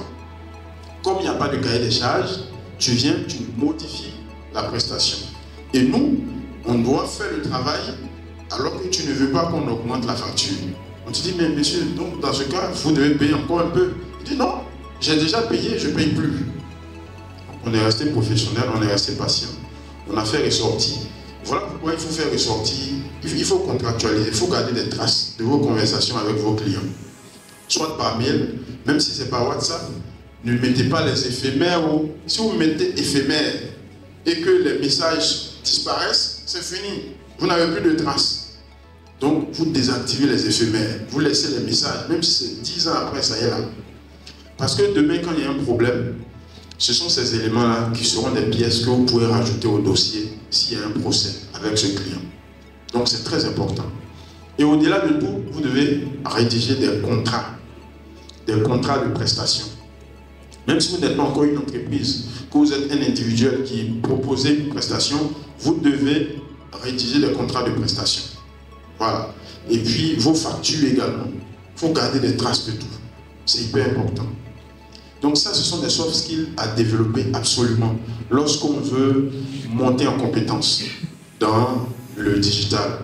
Comme il n'y a pas de cahier des charges, tu viens, tu modifies la prestation. Et nous, on doit faire le travail alors que tu ne veux pas qu'on augmente la facture. On te dit, mais monsieur, donc dans ce cas, vous devez payer encore un peu. Il dit, non, j'ai déjà payé, je ne paye plus. On est resté professionnel, on est resté patient. On a fait ressortir. Voilà pourquoi il faut faire ressortir, il faut contractualiser, il faut garder des traces de vos conversations avec vos clients. Soit par mail, même si c'est par WhatsApp, ne mettez pas les éphémères. Si vous mettez éphémère et que les messages disparaissent, c'est fini. Vous n'avez plus de traces. Donc, vous désactivez les éphémères. Vous laissez les messages, même si c'est 10 ans après, ça y est là. Parce que demain, quand il y a un problème, ce sont ces éléments-là qui seront des pièces que vous pouvez rajouter au dossier s'il y a un procès avec ce client. Donc, c'est très important. Et au-delà de tout, vous devez rédiger des contrats de prestation. Même si vous n'êtes pas encore une entreprise, que vous êtes un individuel qui propose une prestation, vous devez rédiger des contrats de prestation. Voilà. Et puis, vos factures également. Il faut garder des traces de tout. C'est hyper important. Donc ça, ce sont des soft skills à développer absolument lorsqu'on veut monter en compétence dans le digital.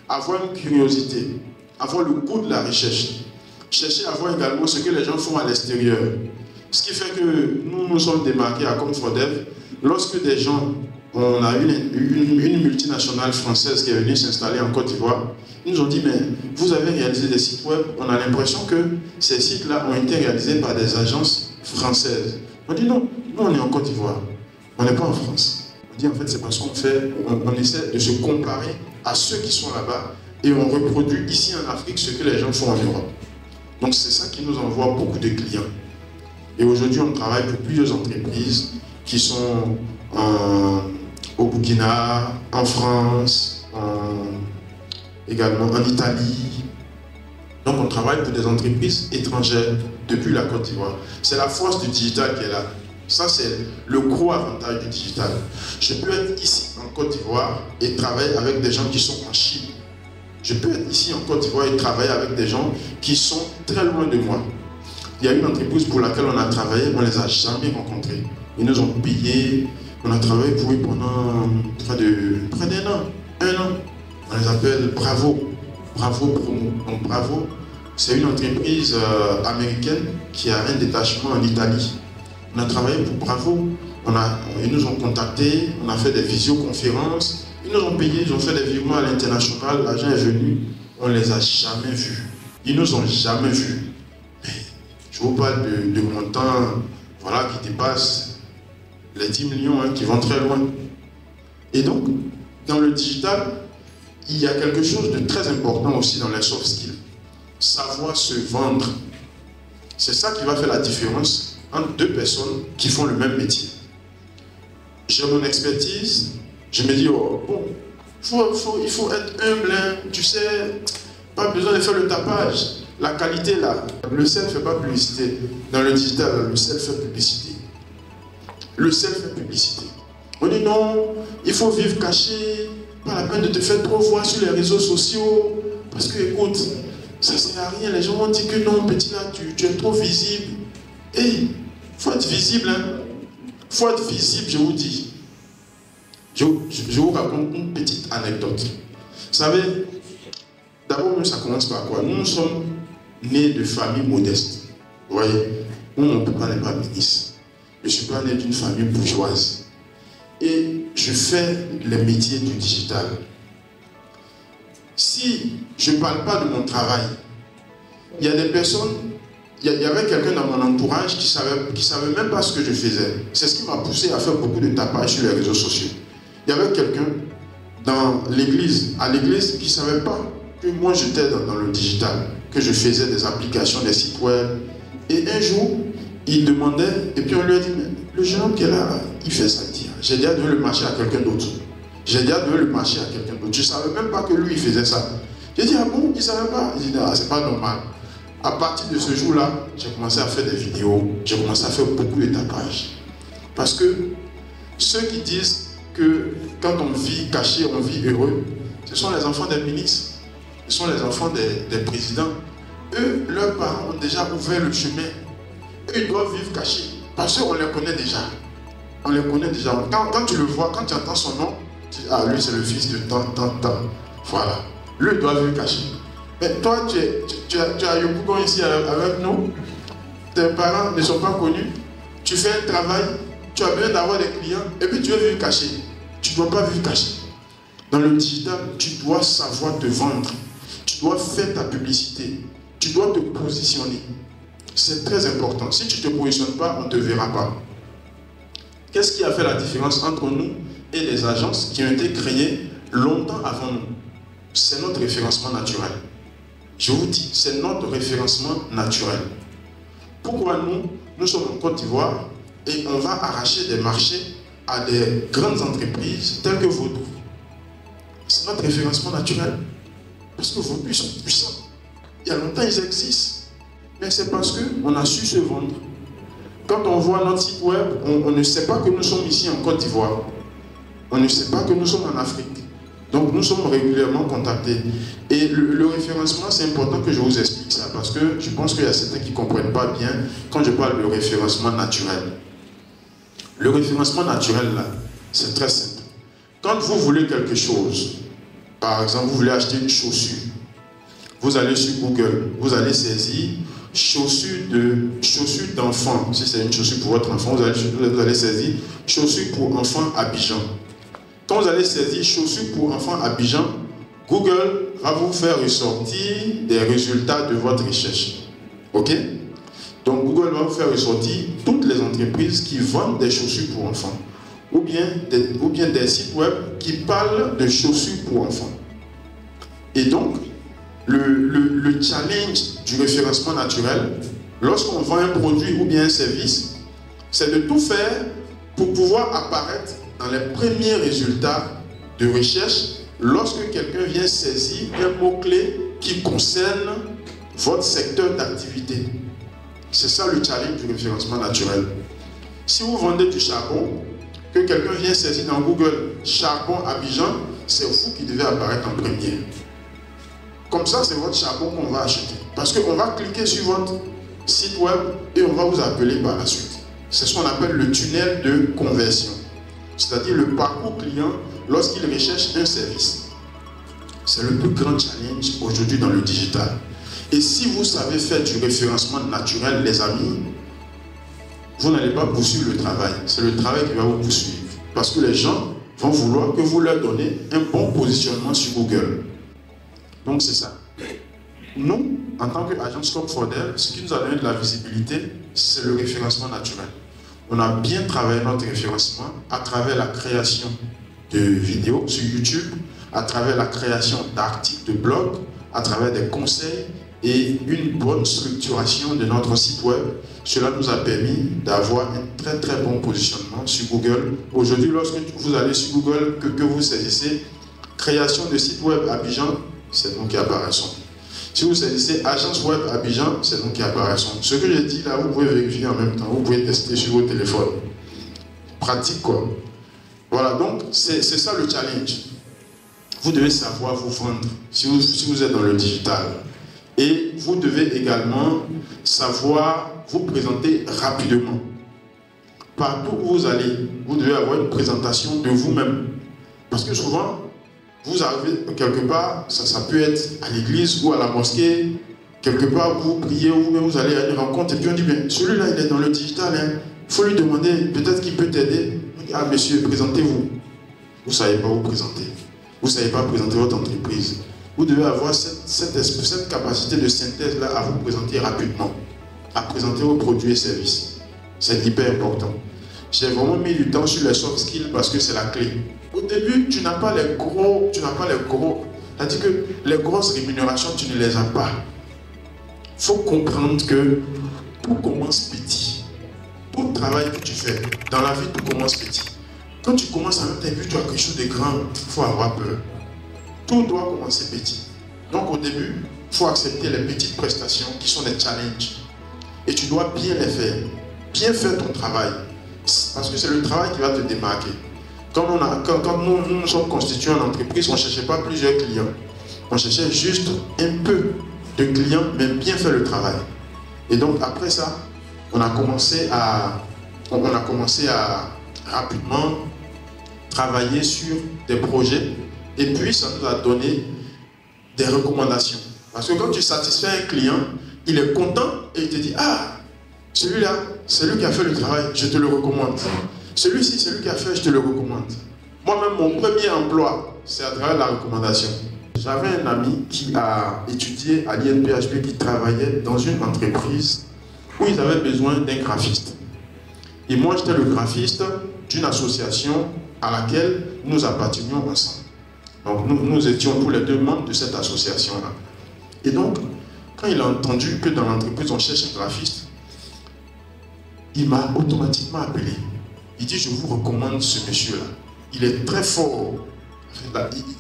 Avoir une curiosité, avoir le goût de la recherche. Chercher à voir également ce que les gens font à l'extérieur. Ce qui fait que nous nous sommes démarqués à Comfortdev lorsque des gens, on a une multinationale française qui est venue s'installer en Côte d'Ivoire. Ils nous ont dit, mais vous avez réalisé des sites web, on a l'impression que ces sites-là ont été réalisés par des agences françaises. On dit non, nous on est en Côte d'Ivoire, on n'est pas en France. On dit en fait c'est parce qu'on on essaie de se comparer à ceux qui sont là-bas et on reproduit ici en Afrique ce que les gens font en Europe. Donc c'est ça qui nous envoie beaucoup de clients. Et aujourd'hui on travaille pour plusieurs entreprises qui sont au Burkina, en France, également en Italie. Donc on travaille pour des entreprises étrangères depuis la Côte d'Ivoire. C'est la force du digital qui est là. Ça c'est le gros avantage du digital. Je peux être ici en Côte d'Ivoire et travailler avec des gens qui sont en Chine. Je peux être ici en Côte d'Ivoire et travailler avec des gens qui sont très loin de moi. Il y a une entreprise pour laquelle on a travaillé, on ne les a jamais rencontrés. Ils nous ont payé, on a travaillé pour eux pendant près d'un an, 1 an. On les appelle Bravo, Bravo Promo. Donc Bravo, c'est une entreprise américaine qui a un détachement en Italie. On a travaillé pour Bravo, ils nous ont contactés, on a fait des visioconférences, ils nous ont payé, ils ont fait des virements à l'international, l'argent est venu, on ne les a jamais vus. Ils nous ont jamais vus. Mais je vous parle de montants voilà, qui dépassent les 10 millions, hein, qui vont très loin. Et donc, dans le digital, il y a quelque chose de très important aussi dans les soft skills. Savoir se vendre. C'est ça qui va faire la différence entre deux personnes qui font le même métier. J'ai mon expertise, je me dis, oh, bon, il faut être humble, hein, tu sais, pas besoin de faire le tapage. La qualité là, le sel ne fait pas publicité. Dans le digital, le sel fait publicité. Le sel fait publicité. On dit non, il faut vivre caché, pas la peine de te faire trop voir sur les réseaux sociaux. Parce que écoute, ça ne sert à rien. Les gens vont dire que non, petit là, tu es trop visible. Il faut être visible. Hein. Il faut être visible, je vous dis. Je vous raconte une petite anecdote. Vous savez, d'abord, ça commence par quoi? Nous sommes nés de familles modestes. Vous voyez, nous, mon papa n'est pas ministre. Je ne suis pas né d'une famille bourgeoise. Et je fais les métiers du digital. Si je ne parle pas de mon travail, il y a des personnes, il y avait quelqu'un dans mon entourage qui savait même pas ce que je faisais. C'est ce qui m'a poussé à faire beaucoup de tapage sur les réseaux sociaux. Il y avait quelqu'un dans l'église, à l'église, qui ne savait pas que moi j'étais dans le digital, que je faisais des applications, des sites web. Et un jour, il demandait, et puis on lui a dit, mais le jeune homme qui est là, il fait ça. J'ai déjà donné le marché à quelqu'un d'autre. J'ai déjà donné le marché à quelqu'un d'autre. Je ne savais même pas que lui, il faisait ça. J'ai dit, ah bon, il ne savait pas? Il dit, ah, c'est pas normal. À partir de ce jour-là, j'ai commencé à faire des vidéos, j'ai commencé à faire beaucoup de tapage. Parce que ceux qui disent que quand on vit caché, on vit heureux, ce sont les enfants des ministres, ce sont les enfants des présidents. Eux, leurs parents ont déjà ouvert le chemin. Eux, ils doivent vivre cachés. Parce qu'on les connaît déjà. On les connaît déjà. Quand tu le vois, quand tu entends son nom, tu dis, ah, lui, c'est le fils de tant. Voilà. Lui, il doit vivre caché. Mais toi, tu as Yopougon ici avec nous. Tes parents ne sont pas connus. Tu fais un travail, tu as besoin d'avoir des clients, et puis tu veux vivre caché. Tu ne dois pas vivre caché. Dans le digital, tu dois savoir te vendre. Tu dois faire ta publicité. Tu dois te positionner. C'est très important. Si tu ne te positionnes pas, on ne te verra pas. Qu'est-ce qui a fait la différence entre nous et les agences qui ont été créées longtemps avant nous? C'est notre référencement naturel. Je vous dis, c'est notre référencement naturel. Pourquoi nous sommes en Côte d'Ivoire et on va arracher des marchés à des grandes entreprises telles que Vaudou? C'est notre référencement naturel. Parce que Vaudou, ils sont puissants. Il y a longtemps, ils existent. Mais c'est parce qu'on a su se vendre. Quand on voit notre site web, on ne sait pas que nous sommes ici en Côte d'Ivoire. On ne sait pas que nous sommes en Afrique. Donc nous sommes régulièrement contactés. Et le référencement, c'est important que je vous explique ça, parce que je pense qu'il y a certains qui ne comprennent pas bien quand je parle de référencement naturel. Le référencement naturel, là, c'est très simple. Quand vous voulez quelque chose, par exemple, vous voulez acheter une chaussure, vous allez sur Google, vous allez saisir chaussures d'enfant. Si c'est une chaussure pour votre enfant, vous allez saisir chaussures pour enfants Abidjan. Quand vous allez saisir chaussures pour enfants Abidjan, Google va vous faire ressortir des résultats de votre recherche. Ok? Donc Google va vous faire ressortir toutes les entreprises qui vendent des chaussures pour enfants. Ou bien des sites web qui parlent de chaussures pour enfants. Et donc, le challenge du référencement naturel, lorsqu'on vend un produit ou bien un service, c'est de tout faire pour pouvoir apparaître dans les premiers résultats de recherche lorsque quelqu'un vient saisir un mot-clé qui concerne votre secteur d'activité. C'est ça le challenge du référencement naturel. Si vous vendez du charbon, que quelqu'un vient saisir dans Google charbon Abidjan, c'est vous qui devez apparaître en premier. Comme ça, c'est votre charbon qu'on va acheter. Parce qu'on va cliquer sur votre site web et on va vous appeler par la suite. C'est ce qu'on appelle le tunnel de conversion. C'est-à-dire le parcours client lorsqu'il recherche un service. C'est le plus grand challenge aujourd'hui dans le digital. Et si vous savez faire du référencement naturel, les amis, vous n'allez pas poursuivre le travail. C'est le travail qui va vous poursuivre. Parce que les gens vont vouloir que vous leur donnez un bon positionnement sur Google. Donc c'est ça. Nous, en tant qu'agence Top Fordel, ce qui nous a donné de la visibilité, c'est le référencement naturel. On a bien travaillé notre référencement à travers la création de vidéos sur YouTube, à travers la création d'articles de blog, à travers des conseils et une bonne structuration de notre site web. Cela nous a permis d'avoir un très très bon positionnement sur Google. Aujourd'hui, lorsque vous allez sur Google, que vous saisissez création de site web Abidjan, c'est nous qui apparaissons. Si vous saisissez agence web Abidjan, c'est nous qui apparaissons. Ce que j'ai dit là, vous pouvez vérifier en même temps, vous pouvez tester sur vos téléphones. Pratique quoi. Voilà, donc c'est ça le challenge. Vous devez savoir vous vendre si vous êtes dans le digital. Et vous devez également savoir vous présenter rapidement. Partout où vous allez, vous devez avoir une présentation de vous-même. Parce que souvent, vous arrivez quelque part, ça peut être à l'église ou à la mosquée, quelque part où vous priez ou vous allez à une rencontre et puis on dit, bien, celui-là il est dans le digital, hein. Il faut lui demander, peut-être qu'il peut t'aider. Ah monsieur, présentez-vous. Vous ne savez pas vous présenter. Vous ne savez pas présenter votre entreprise. Vous devez avoir cette capacité de synthèse-là à vous présenter rapidement, à présenter vos produits et services. C'est hyper important. J'ai vraiment mis du temps sur les soft skills parce que c'est la clé. Au début, tu n'as pas les gros, c'est-à-dire que les grosses rémunérations, tu ne les as pas. Il faut comprendre que tout commence petit. Tout travail que tu fais dans la vie, tout commence petit. Quand tu commences à mettre tu as quelque chose de grand, il faut avoir peur. Tout doit commencer petit. Donc au début, il faut accepter les petites prestations qui sont des challenges. Et tu dois bien les faire. Bien faire ton travail. Parce que c'est le travail qui va te démarquer. Quand nous nous sommes constitués en entreprise, on ne cherchait pas plusieurs clients. On cherchait juste un peu de clients, mais bien faire le travail. Et donc après ça, on a commencé à rapidement travailler sur des projets. Et puis ça nous a donné des recommandations. Parce que quand tu satisfais un client, il est content et il te dit, ah, celui-là, c'est lui qui a fait le travail, je te le recommande. Celui-ci, c'est lui qui a fait, je te le recommande. Moi-même, mon premier emploi, c'est à travers la recommandation. J'avais un ami qui a étudié à l'INPHP, qui travaillait dans une entreprise où ils avaient besoin d'un graphiste. Et moi, j'étais le graphiste d'une association à laquelle nous appartenions ensemble. Donc, nous étions tous les deux membres de cette association-là. Et donc, quand il a entendu que dans l'entreprise, on cherche un graphiste, il m'a automatiquement appelé. Il dit, je vous recommande ce monsieur-là. Il est très fort.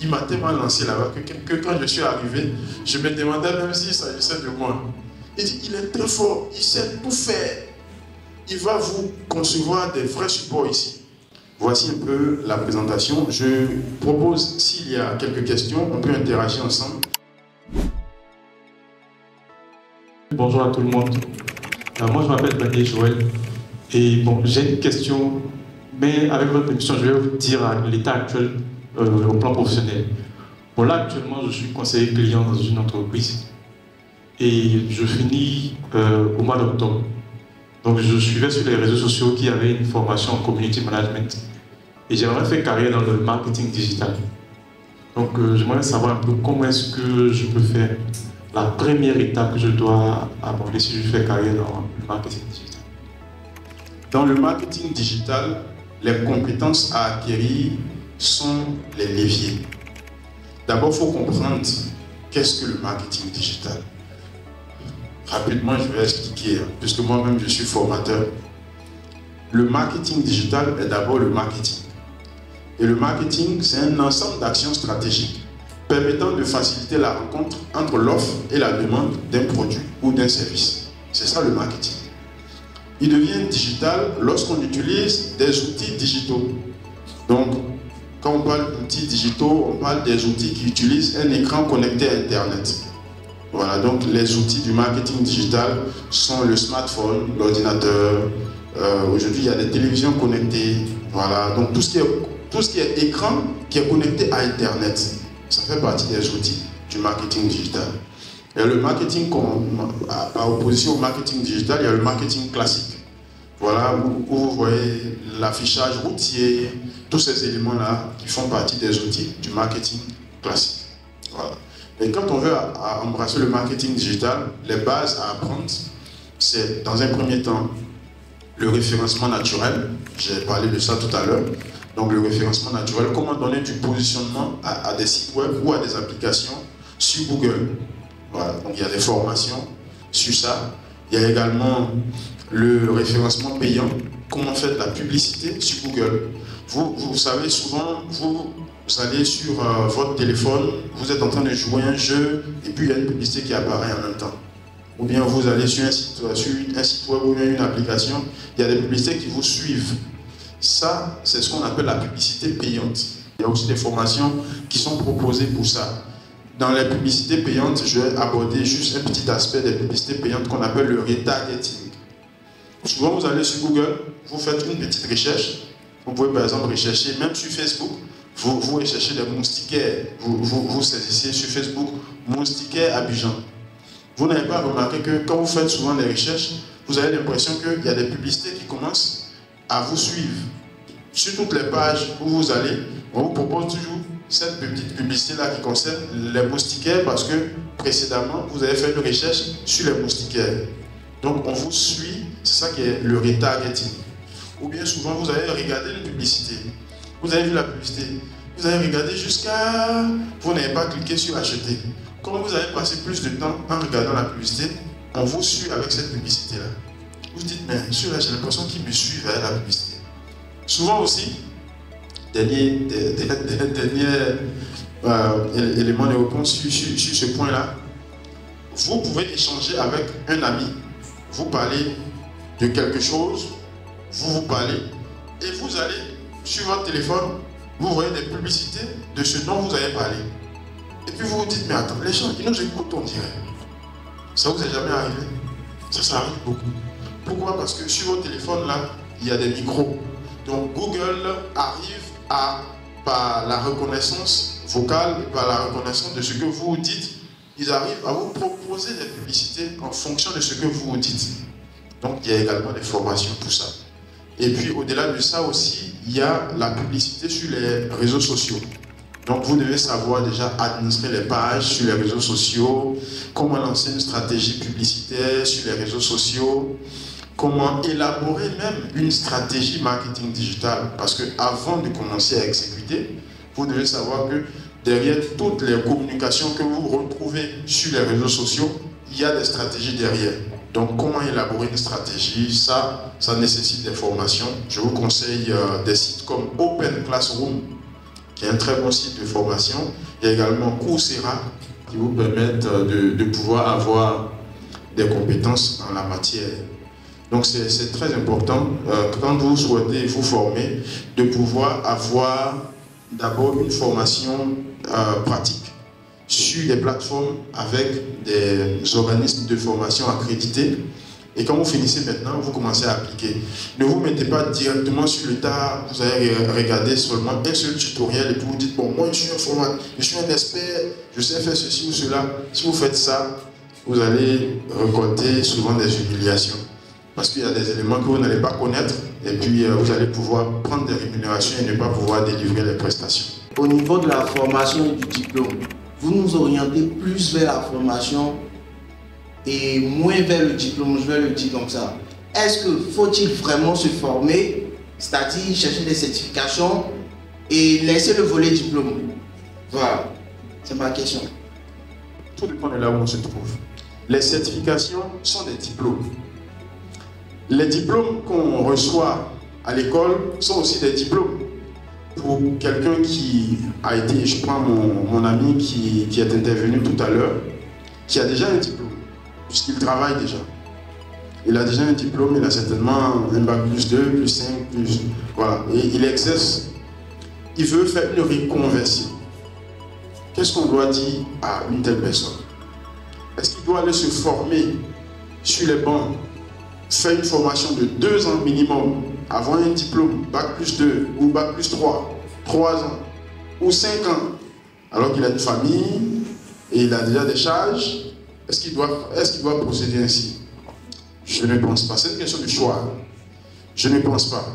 Il m'a tellement lancé là-bas que quand je suis arrivé, je me demandais même s'il s'agissait de moi. Il dit, il est très fort, il sait tout faire. Il va vous concevoir des vrais supports ici. Voici un peu la présentation. Je propose, s'il y a quelques questions, on peut interagir ensemble. Bonjour à tout le monde. Moi, je m'appelle Daniel Joël. Et bon, j'ai une question, mais avec votre permission, je vais vous dire l'état actuel au plan professionnel. Bon, là, actuellement, je suis conseiller client dans une entreprise et je finis au mois d'octobre. Donc, je suivais sur les réseaux sociaux qu'il y avait une formation en community management et j'aimerais faire carrière dans le marketing digital. Donc, j'aimerais savoir un peu comment est-ce que je peux faire la première étape que je dois aborder si je fais carrière dans le marketing digital. Dans le marketing digital, les compétences à acquérir sont les leviers. D'abord, il faut comprendre qu'est-ce que le marketing digital. Rapidement, je vais expliquer, puisque moi-même je suis formateur. Le marketing digital est d'abord le marketing. Et le marketing, c'est un ensemble d'actions stratégiques permettant de faciliter la rencontre entre l'offre et la demande d'un produit ou d'un service. C'est ça le marketing. Il devient digital lorsqu'on utilise des outils digitaux. Donc, quand on parle d'outils digitaux, on parle des outils qui utilisent un écran connecté à Internet. Voilà, donc les outils du marketing digital sont le smartphone, l'ordinateur. Aujourd'hui, il y a des télévisions connectées. Voilà, donc tout ce qui est écran qui est connecté à Internet, ça fait partie des outils du marketing digital. Et le marketing, par opposition au marketing digital, il y a le marketing classique. Voilà, où vous voyez l'affichage routier, tous ces éléments-là qui font partie des outils du marketing classique. Voilà. Et quand on veut embrasser le marketing digital, les bases à apprendre, c'est dans un premier temps le référencement naturel. J'ai parlé de ça tout à l'heure. Donc le référencement naturel, comment donner du positionnement à des sites web ou à des applications sur Google. Voilà, donc il y a des formations sur ça. Il y a également le référencement payant, comment faire de la publicité sur Google. Vous savez, souvent, vous allez sur votre téléphone, vous êtes en train de jouer un jeu et puis il y a une publicité qui apparaît en même temps. Ou bien vous allez sur un site web ou bien une application, il y a des publicités qui vous suivent. Ça, c'est ce qu'on appelle la publicité payante. Il y a aussi des formations qui sont proposées pour ça. Dans les publicités payantes, je vais aborder juste un petit aspect des publicités payantes qu'on appelle le retargeting. Souvent, vous allez sur Google, vous faites une petite recherche. Vous pouvez par exemple rechercher, même sur Facebook, vous recherchez des moustiquaires. Vous saisissez sur Facebook moustiquaires Abidjan. Vous n'avez pas remarqué que quand vous faites souvent des recherches, vous avez l'impression qu'il y a des publicités qui commencent à vous suivre. Sur toutes les pages où vous allez, on vous propose toujours cette petite publicité-là qui concerne les moustiquaires parce que précédemment, vous avez fait une recherche sur les moustiquaires. Donc, on vous suit, c'est ça qui est le retargeting. Ou bien souvent, vous avez regardé une publicité. Vous avez vu la publicité. Vous avez regardé jusqu'à... Vous n'avez pas cliqué sur acheter. Quand vous avez passé plus de temps en regardant la publicité, on vous suit avec cette publicité-là. Vous vous dites, mais celui-là, j'ai l'impression qu'il me suit vers la publicité. Souvent aussi, dernier élément de réponse sur ce point-là, vous pouvez échanger avec un ami, vous parlez de quelque chose, vous parlez, et vous allez sur votre téléphone, vous voyez des publicités de ce dont vous avez parlé. Et puis vous vous dites, mais attends, les gens, ils nous écoutent, on dirait. Ça vous est jamais arrivé? Ça arrive beaucoup. Pourquoi? Parce que sur votre téléphone, là, il y a des micros. Donc Google arrive à par la reconnaissance vocale et par la reconnaissance de ce que vous dites, ils arrivent à vous proposer des publicités en fonction de ce que vous dites. Donc il y a également des formations pour ça. Et puis au-delà de ça aussi, il y a la publicité sur les réseaux sociaux. Donc vous devez savoir déjà administrer les pages sur les réseaux sociaux, comment lancer une stratégie publicitaire sur les réseaux sociaux, comment élaborer même une stratégie marketing digital. Parce qu'avant de commencer à exécuter, vous devez savoir que derrière toutes les communications que vous retrouvez sur les réseaux sociaux, il y a des stratégies derrière. Donc comment élaborer une stratégie, ça nécessite des formations. Je vous conseille des sites comme Open Classroom, qui est un très bon site de formation. Il y a également Coursera, qui vous permettent de pouvoir avoir des compétences en la matière. Donc c'est très important, quand vous souhaitez vous former, de pouvoir avoir d'abord une formation pratique sur des plateformes avec des organismes de formation accrédités. Et quand vous finissez maintenant, vous commencez à appliquer. Ne vous mettez pas directement sur le tas, vous allez regarder seulement un seul tutoriel et puis vous dites, bon, moi je suis un formateur, je suis un expert, je sais faire ceci ou cela. Si vous faites ça, vous allez récolter souvent des humiliations. Parce qu'il y a des éléments que vous n'allez pas connaître et puis vous allez pouvoir prendre des rémunérations et ne pas pouvoir délivrer les prestations. Au niveau de la formation et du diplôme, vous nous orientez plus vers la formation et moins vers le diplôme, je vais le dire comme ça. Est-ce que faut-il vraiment se former, c'est-à-dire chercher des certifications et laisser le volet diplôme? Voilà, c'est ma question. Tout dépend de là où on se trouve. Les certifications sont des diplômes. Les diplômes qu'on reçoit à l'école sont aussi des diplômes. Pour quelqu'un qui a été, je prends mon ami qui est intervenu tout à l'heure, qui a déjà un diplôme, puisqu'il travaille déjà. Il a déjà un diplôme, il a certainement un bac plus 2, plus 5, plus... Voilà, et il exerce. Il veut faire une reconversion. Qu'est-ce qu'on doit dire à une telle personne? Est-ce qu'il doit aller se former sur les bancs, faire une formation de 2 ans minimum, avoir un diplôme, bac plus 2 ou bac plus 3, 3 ans ou 5 ans, alors qu'il a une famille et il a déjà des charges? Est-ce qu'il doit procéder ainsi? Je ne pense pas. C'est une question de choix. Je ne pense pas.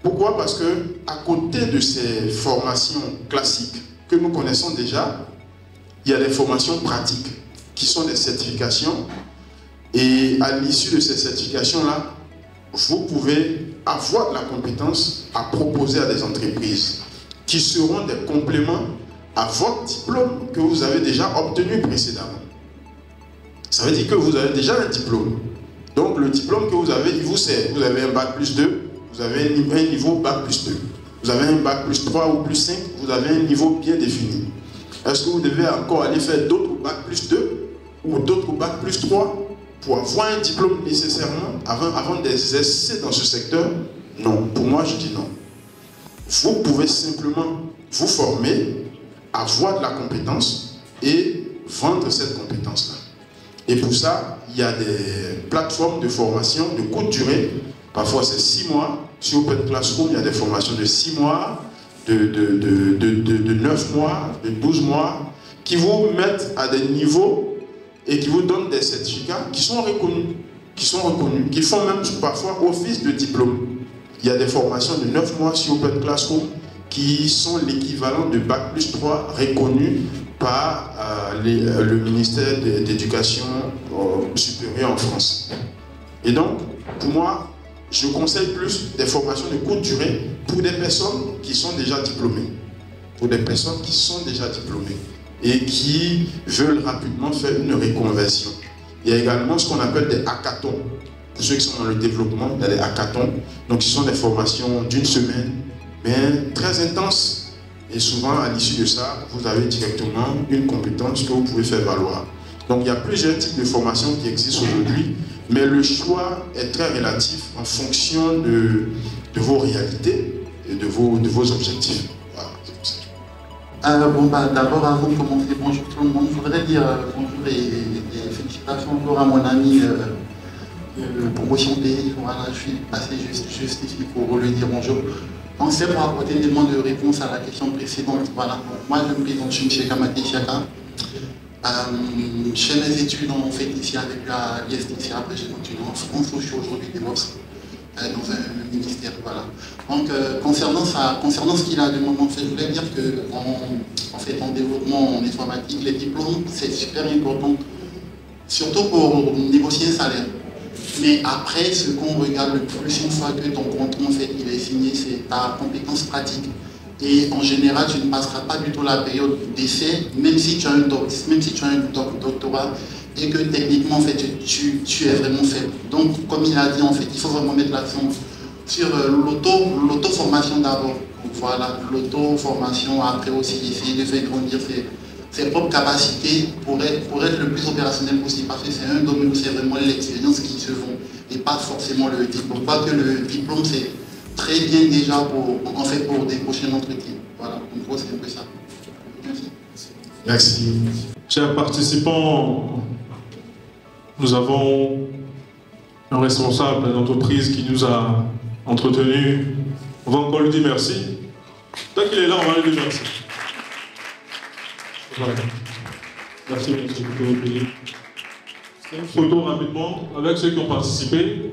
Pourquoi? Parce que à côté de ces formations classiques que nous connaissons déjà, il y a des formations pratiques qui sont des certifications. Et à l'issue de ces certifications-là, vous pouvez avoir de la compétence à proposer à des entreprises qui seront des compléments à votre diplôme que vous avez déjà obtenu précédemment. Ça veut dire que vous avez déjà un diplôme. Donc le diplôme que vous avez, il vous sert. Vous avez un bac plus 2, vous avez un niveau bac plus 2. Vous avez un bac plus 3 ou plus 5, vous avez un niveau bien défini. Est-ce que vous devez encore aller faire d'autres bac plus 2 ou d'autres bac plus 3 pour avoir un diplôme nécessairement avant d'exercer dans ce secteur? Non, pour moi je dis non. Vous pouvez simplement vous former, avoir de la compétence et vendre cette compétence-là. Et pour ça, il y a des plateformes de formation de courte durée. Parfois c'est 6 mois. Sur Open Classroom, il y a des formations de 6 mois, de 9 mois, de 12 mois, qui vous mettent à des niveaux et qui vous donnent des certificats qui sont reconnus, qui font même parfois office de diplôme. Il y a des formations de 9 mois sur Open Classroom qui sont l'équivalent de Bac plus 3 reconnus par le ministère de l'Éducation supérieure en France. Et donc, pour moi, je conseille plus des formations de courte durée pour des personnes qui sont déjà diplômées. Pour des personnes qui sont déjà diplômées et qui veulent rapidement faire une reconversion. Il y a également ce qu'on appelle des hackathons. Pour ceux qui sont dans le développement, il y a des hackathons. Donc, ce sont des formations d'une semaine, mais très intenses. Et souvent, à l'issue de ça, vous avez directement une compétence que vous pouvez faire valoir. Donc, il y a plusieurs types de formations qui existent aujourd'hui, mais le choix est très relatif en fonction de vos réalités et de vos objectifs. Voilà, d'abord, avant de commencer, bonjour tout le monde. Je voudrais dire bonjour et félicitations encore à mon ami de promotion des. Voilà, je suis passé juste ici pour lui dire bonjour. Donc c'est pour apporter une élément de réponse à la question précédente. Voilà. Moi je me présente, je suis M. Kamate Siaka. Je fais mes études en fait ici avec la ISDC, après j'ai continué en France où je suis aujourd'hui DevOps dans un ministère. Voilà. Donc concernant ce qu'il a demandé, en fait, je voulais dire que en développement en informatique, les diplômes c'est super important, surtout pour négocier un salaire. Mais après, ce qu'on regarde le plus une fois que ton contrat en fait, il est signé, c'est ta compétence pratique. Et en général, tu ne passeras pas du tout la période d'essai, même si tu as un doctorat et que techniquement, en fait, tu es vraiment faible. Donc, comme il a dit, en fait, il faut vraiment mettre l'accent sur l'auto-formation d'abord. Voilà, l'auto-formation, après aussi essayer de faire grandir ses propres capacités pour être le plus opérationnel possible, parce que c'est un domaine où c'est vraiment l'expérience qui se vend et pas forcément le diplôme. Pas que le diplôme, c'est très bien déjà pour décrocher un entretien. Voilà, en gros, c'est un peu ça. Merci. Merci. Chers participants, nous avons un responsable d'entreprise qui nous a entretenus. On va encore lui dire merci. Tant qu'il est là, on va lui dire merci. Voilà. Merci, monsieur le Président. C'est une photo rapidement avec ceux qui ont participé.